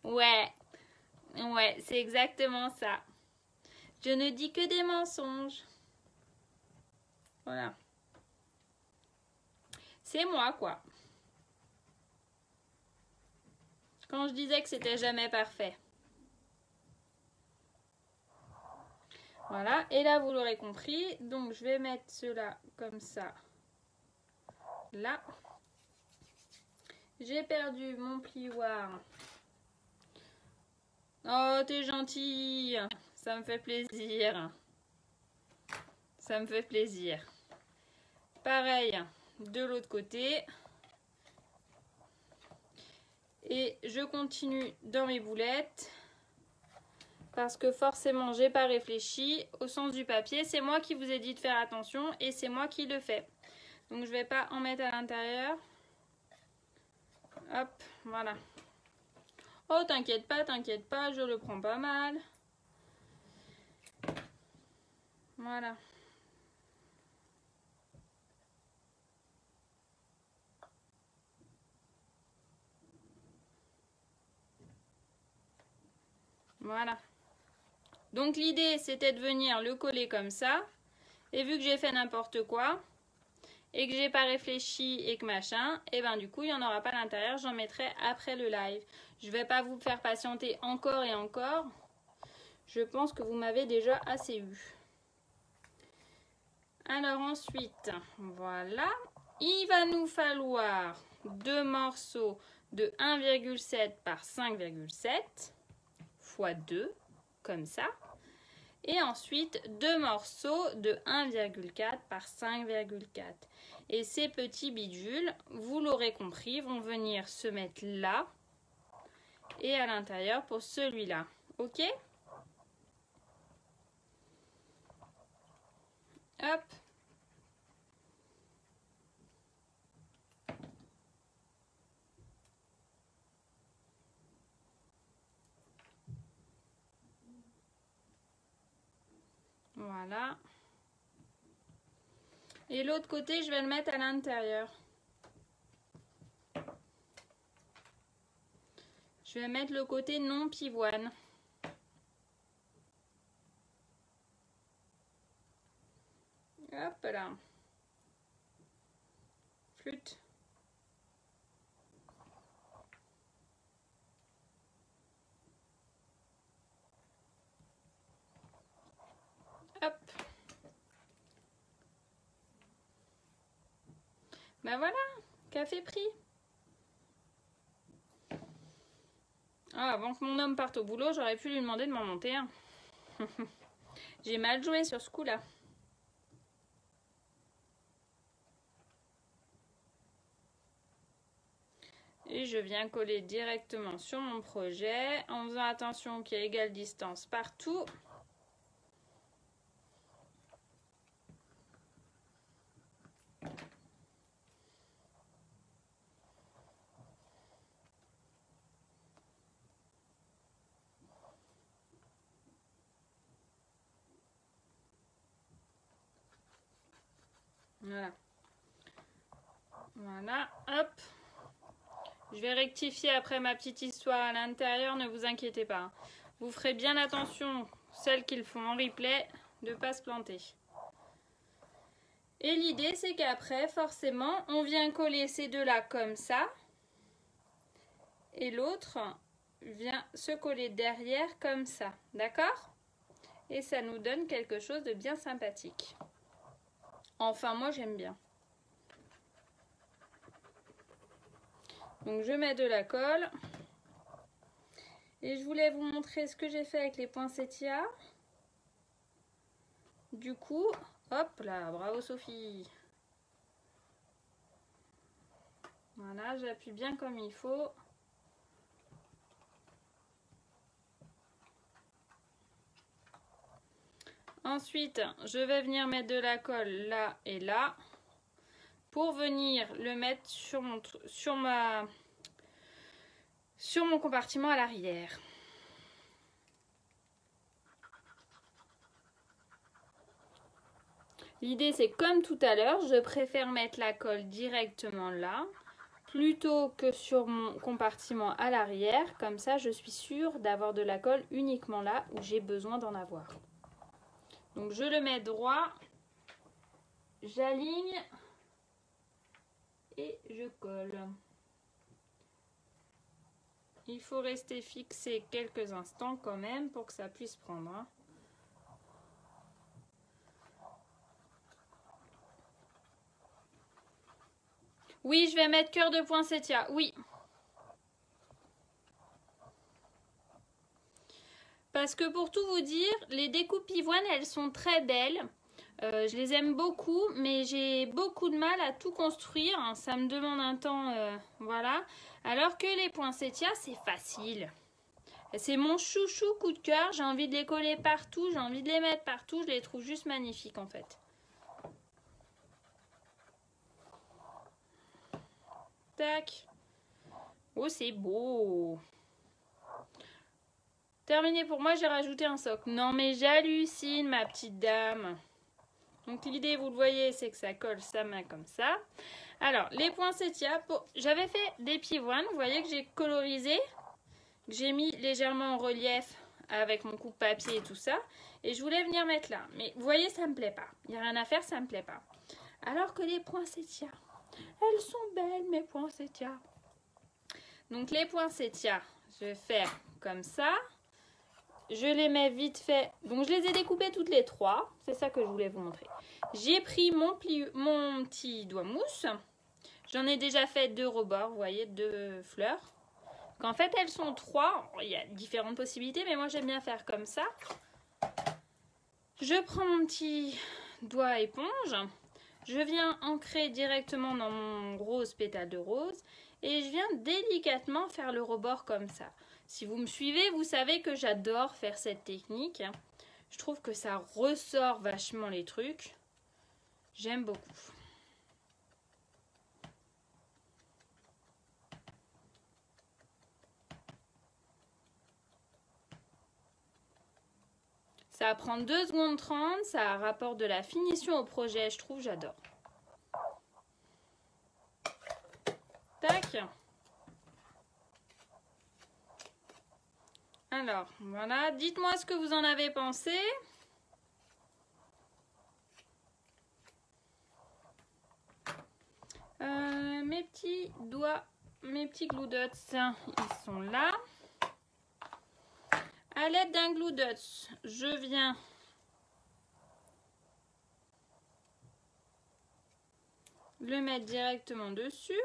[SPEAKER 1] Ouais, ouais, c'est exactement ça. Je ne dis que des mensonges. Voilà. C'est moi, quoi. Quand je disais que c'était jamais parfait. Voilà, et là, vous l'aurez compris. Donc, je vais mettre cela comme ça. Là. J'ai perdu mon plioir. Oh, t'es gentille. Ça me fait plaisir. Ça me fait plaisir. Pareil, de l'autre côté. Et je continue dans mes boulettes. Parce que forcément, j'ai pas réfléchi au sens du papier. C'est moi qui vous ai dit de faire attention et c'est moi qui le fais. Donc, je vais pas en mettre à l'intérieur. Hop, voilà. Oh, t'inquiète pas, je le prends pas mal. Voilà.
[SPEAKER 2] Voilà. Donc l'idée c'était de venir le coller comme ça. Et vu que j'ai fait n'importe quoi et que j'ai pas réfléchi et que machin, et ben du coup il n'y en aura pas à l'intérieur, j'en mettrai après le live. Je vais pas vous faire patienter encore et encore. Je pense que vous m'avez déjà assez eu. Alors ensuite, voilà. Il va nous falloir 2 morceaux de 1,7 par 5,7 fois 2, comme ça. Et ensuite 2 morceaux de 1,4 par 5,4. Et ces petits bidules, vous l'aurez compris, vont venir se mettre là et à l'intérieur pour celui-là. Ok? Hop. Voilà. Et l'autre côté, je vais le mettre à l'intérieur. Je vais mettre le côté non pivoine. Hop là. Flûte. Hop. Ben voilà, café pris. Ah, avant que mon homme parte au boulot, j'aurais pu lui demander de m'en monter un. J'ai mal joué sur ce coup-là. Et je viens coller directement sur mon projet en faisant attention qu'il y ait égale distance partout. Voilà. Voilà, hop. Je vais rectifier après ma petite histoire à l'intérieur, ne vous inquiétez pas. Vous ferez bien attention, celles qui le font en replay, de ne pas se planter. Et l'idée, c'est qu'après, forcément, on vient coller ces deux-là comme ça. Et l'autre vient se coller derrière comme ça. D'accord? Et ça nous donne quelque chose de bien sympathique. Enfin, moi, j'aime bien. Donc, je mets de la colle. Et je voulais vous montrer ce que j'ai fait avec les poinsettias. Du coup, hop là, bravo Sophie. Voilà, j'appuie bien comme il faut. Ensuite, je vais venir mettre de la colle là et là pour venir le mettre sur mon compartiment à l'arrière. L'idée, c'est comme tout à l'heure, je préfère mettre la colle directement là plutôt que sur mon compartiment à l'arrière. Comme ça, je suis sûre d'avoir de la colle uniquement là où j'ai besoin d'en avoir. Donc, je le mets droit, j'aligne et je colle. Il faut rester fixé quelques instants quand même pour que ça puisse prendre. Oui, je vais mettre cœur de poinsettia, oui. Parce que pour tout vous dire, les découpes pivoines, elles sont très belles. Je les aime beaucoup, mais j'ai beaucoup de mal à tout construire. Ça me demande un temps, voilà. Alors que les poinsettias, c'est facile. C'est mon chouchou coup de cœur. J'ai envie de les coller partout, j'ai envie de les mettre partout. Je les trouve juste magnifiques en fait. Tac. Oh, c'est beau. Terminé pour moi, j'ai rajouté un socle. Non mais j'hallucine ma petite dame. Donc l'idée, vous le voyez, c'est que ça colle sa main comme ça. Alors, les poinsettias, j'avais fait des pivoines. Vous voyez que j'ai colorisé, que j'ai mis légèrement en relief avec mon coupe-papier et tout ça. Et je voulais venir mettre là. Mais vous voyez, ça me plaît pas. Il n'y a rien à faire, ça me plaît pas. Alors que les poinsettias, elles sont belles, mes poinsettias. Donc les poinsettias, je vais faire comme ça. Je les mets vite fait. Donc je les ai découpées toutes les trois. C'est ça que je voulais vous montrer. J'ai pris mon petit doigt mousse. J'en ai déjà fait 2 rebords, vous voyez, 2 fleurs. Qu'en fait, elles sont 3. Il y a différentes possibilités, mais moi, j'aime bien faire comme ça. Je prends mon petit doigt éponge. Je viens ancrer directement dans mon rose pétale de rose. Et je viens délicatement faire le rebord comme ça. Si vous me suivez, vous savez que j'adore faire cette technique. Je trouve que ça ressort vachement les trucs. J'aime beaucoup. Ça va prendre 2 secondes 30, ça rapporte de la finition au projet, je trouve, j'adore. Tac. Alors, voilà, dites-moi ce que vous en avez pensé. Mes petits doigts, mes petits glue dots, ils sont là. À l'aide d'un glue dots, je viens le mettre directement dessus.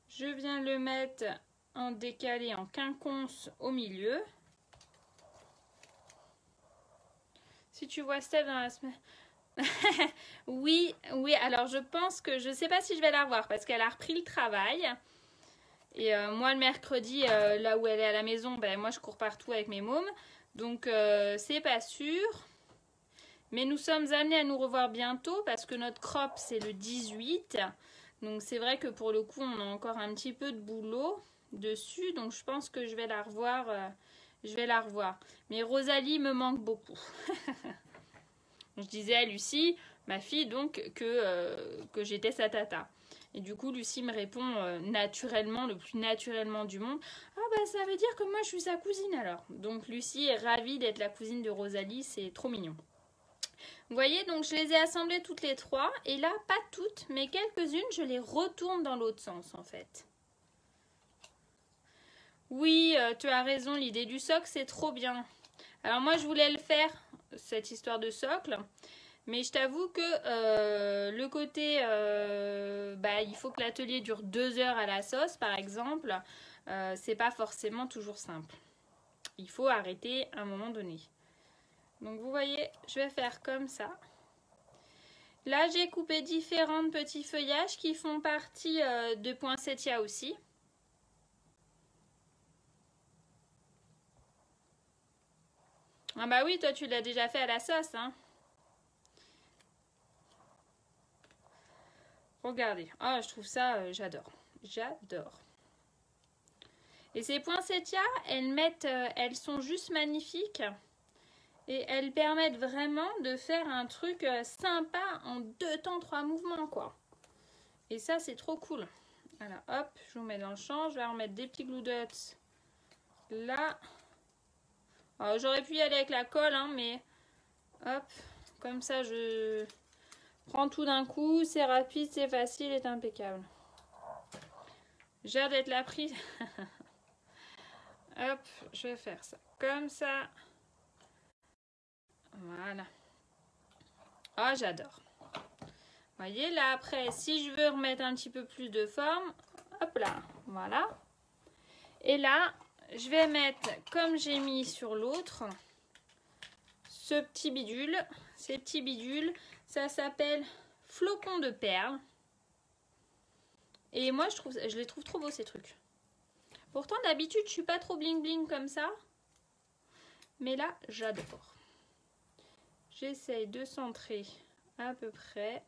[SPEAKER 2] Je viens le mettre en décalé, en quinconce au milieu. Si tu vois Steph dans la semaine... oui, alors je pense que... Je ne sais pas si je vais la revoir parce qu'elle a repris le travail. Et moi, le mercredi, là où elle est à la maison, ben, moi, je cours partout avec mes mômes. Donc, c'est pas sûr. Mais nous sommes amenés à nous revoir bientôt parce que notre crop, c'est le 18. Donc, c'est vrai que pour le coup, on a encore un petit peu de boulot dessus. Donc, je pense que je vais la revoir. Mais Rosalie me manque beaucoup. Je disais à Lucie, ma fille, donc, que j'étais sa tata. Et du coup, Lucie me répond naturellement, le plus naturellement du monde. Ah bah ça veut dire que moi je suis sa cousine alors. Donc Lucie est ravie d'être la cousine de Rosalie, c'est trop mignon. Vous voyez, donc je les ai assemblées toutes les 3. Et là, pas toutes, mais quelques-unes, je les retourne dans l'autre sens en fait. Oui, tu as raison, l'idée du socle, c'est trop bien. Alors moi, je voulais le faire, cette histoire de socle. Mais je t'avoue que le côté, il faut que l'atelier dure 2 heures à la sauce, par exemple, c'est pas forcément toujours simple. Il faut arrêter à un moment donné. Donc vous voyez, je vais faire comme ça. Là, j'ai coupé différents petits feuillages qui font partie de poinsettia aussi. Ah bah oui, toi tu l'as déjà fait à la sauce, hein. Regardez, je trouve ça, j'adore. J'adore. Et ces poinsettias, elles sont juste magnifiques. Et elles permettent vraiment de faire un truc sympa en 2 temps, 3 mouvements, quoi. Et ça, c'est trop cool. Voilà, hop, je vous mets dans le champ. Je vais remettre des petits glue dots là. J'aurais pu y aller avec la colle, hein, mais hop, comme ça, je... prends tout d'un coup, c'est rapide, c'est facile, c'est impeccable. J'ai hâte d'être la prise. Hop, je vais faire ça comme ça. Voilà. Oh, j'adore. Vous voyez, là, après, si je veux remettre un petit peu plus de forme, hop là, voilà. Et là, je vais mettre, comme j'ai mis sur l'autre, ce petit bidule. Ces petits bidules, ça s'appelle flocons de perles. Et moi, je les trouve trop beaux, ces trucs. Pourtant, d'habitude, je suis pas trop bling bling comme ça. Mais là, j'adore. J'essaye de centrer à peu près.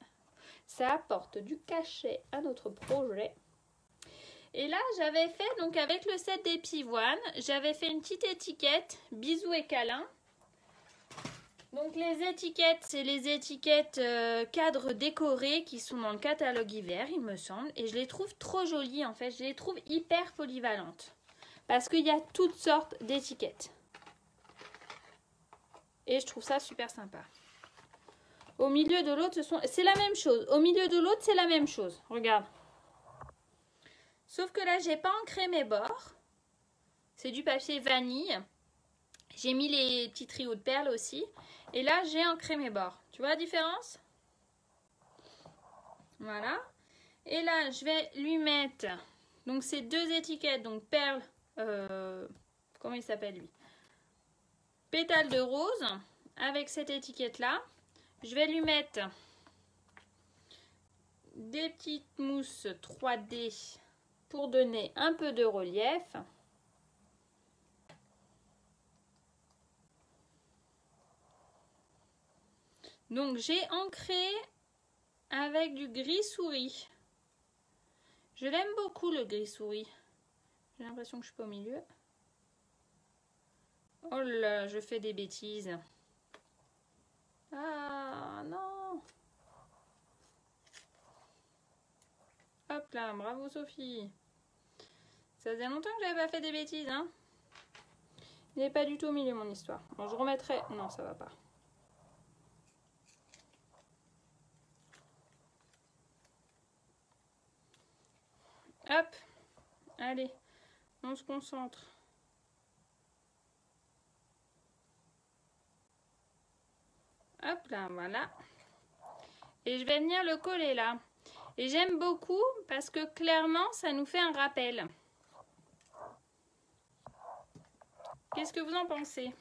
[SPEAKER 2] Ça apporte du cachet à notre projet. Et là, j'avais fait, donc avec le set des pivoines, j'avais fait une petite étiquette, bisous et câlins. Donc les étiquettes, c'est les étiquettes cadres décorés qui sont dans le catalogue hiver, il me semble. Et je les trouve trop jolies en fait, je les trouve hyper polyvalentes. parce qu'il y a toutes sortes d'étiquettes. Et je trouve ça super sympa. Au milieu de l'autre, c'est la même chose. Au milieu de l'autre, c'est la même chose. Regarde. Sauf que là, j'ai pas ancré mes bords. C'est du papier vanille. J'ai mis les petits trios de perles aussi. Et là, j'ai ancré mes bords. Tu vois la différence? Voilà. Et là, je vais lui mettre donc ces deux étiquettes. Donc perles, comment il s'appelle lui? Pétales de rose. Avec cette étiquette-là. Je vais lui mettre des petites mousses 3D pour donner un peu de relief. Donc j'ai ancré avec du gris souris. Je l'aime beaucoup le gris souris. J'ai l'impression que je suis pas au milieu. Oh là, je fais des bêtises. Ah non. Hop là, bravo Sophie. Ça faisait longtemps que j'avais pas fait des bêtises, hein. Il n'est pas du tout au milieu mon histoire. Bon, je remettrai... Non, ça va pas. Hop. Allez, on se concentre. Hop là, voilà. Et je vais venir le coller là. Et j'aime beaucoup parce que clairement, ça nous fait un rappel. Qu'est-ce que vous en pensez?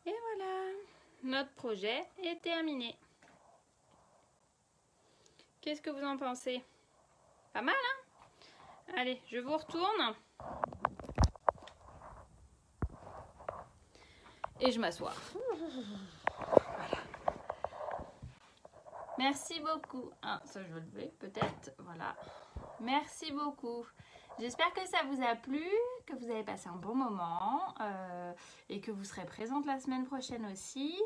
[SPEAKER 2] Et voilà, notre projet est terminé. Qu'est-ce que vous en pensez? Pas mal, hein? Allez, je vous retourne. Et je m'assois. Voilà. Merci beaucoup. Ah, ça je vais lever peut-être. Voilà. Merci beaucoup. J'espère que ça vous a plu, que vous avez passé un bon moment et que vous serez présente la semaine prochaine aussi.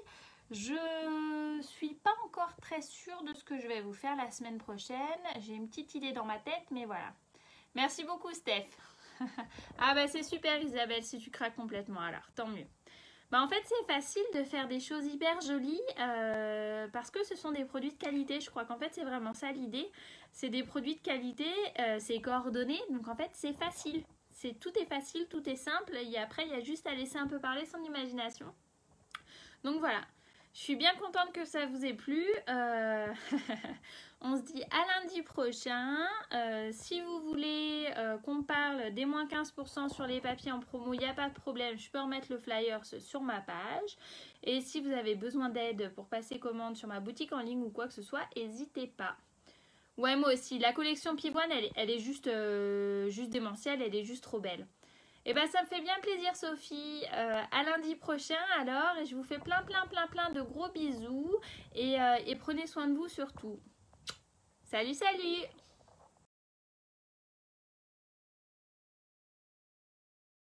[SPEAKER 2] Je suis pas encore très sûre de ce que je vais vous faire la semaine prochaine. J'ai une petite idée dans ma tête, mais voilà. Merci beaucoup, Steph. Ah bah c'est super, Isabelle, si tu craques complètement, alors tant mieux. Bah en fait, c'est facile de faire des choses hyper jolies parce que ce sont des produits de qualité. Je crois qu'en fait, c'est vraiment ça l'idée. C'est des produits de qualité, c'est coordonné, donc en fait, c'est facile. Tout est facile, tout est simple. Et après, il y a juste à laisser un peu parler son imagination. Donc voilà. Je suis bien contente que ça vous ait plu. On se dit à lundi prochain. Si vous voulez qu'on parle des moins 15% sur les papiers en promo, il n'y a pas de problème. Je peux remettre le flyer sur ma page. Et si vous avez besoin d'aide pour passer commande sur ma boutique en ligne ou quoi que ce soit, n'hésitez pas. Ouais, moi aussi. La collection Pivoine, elle est juste démentielle. Elle est juste trop belle. Et ben ça me fait bien plaisir Sophie, à lundi prochain alors, et je vous fais plein de gros bisous, et prenez soin de vous surtout. Salut, salut!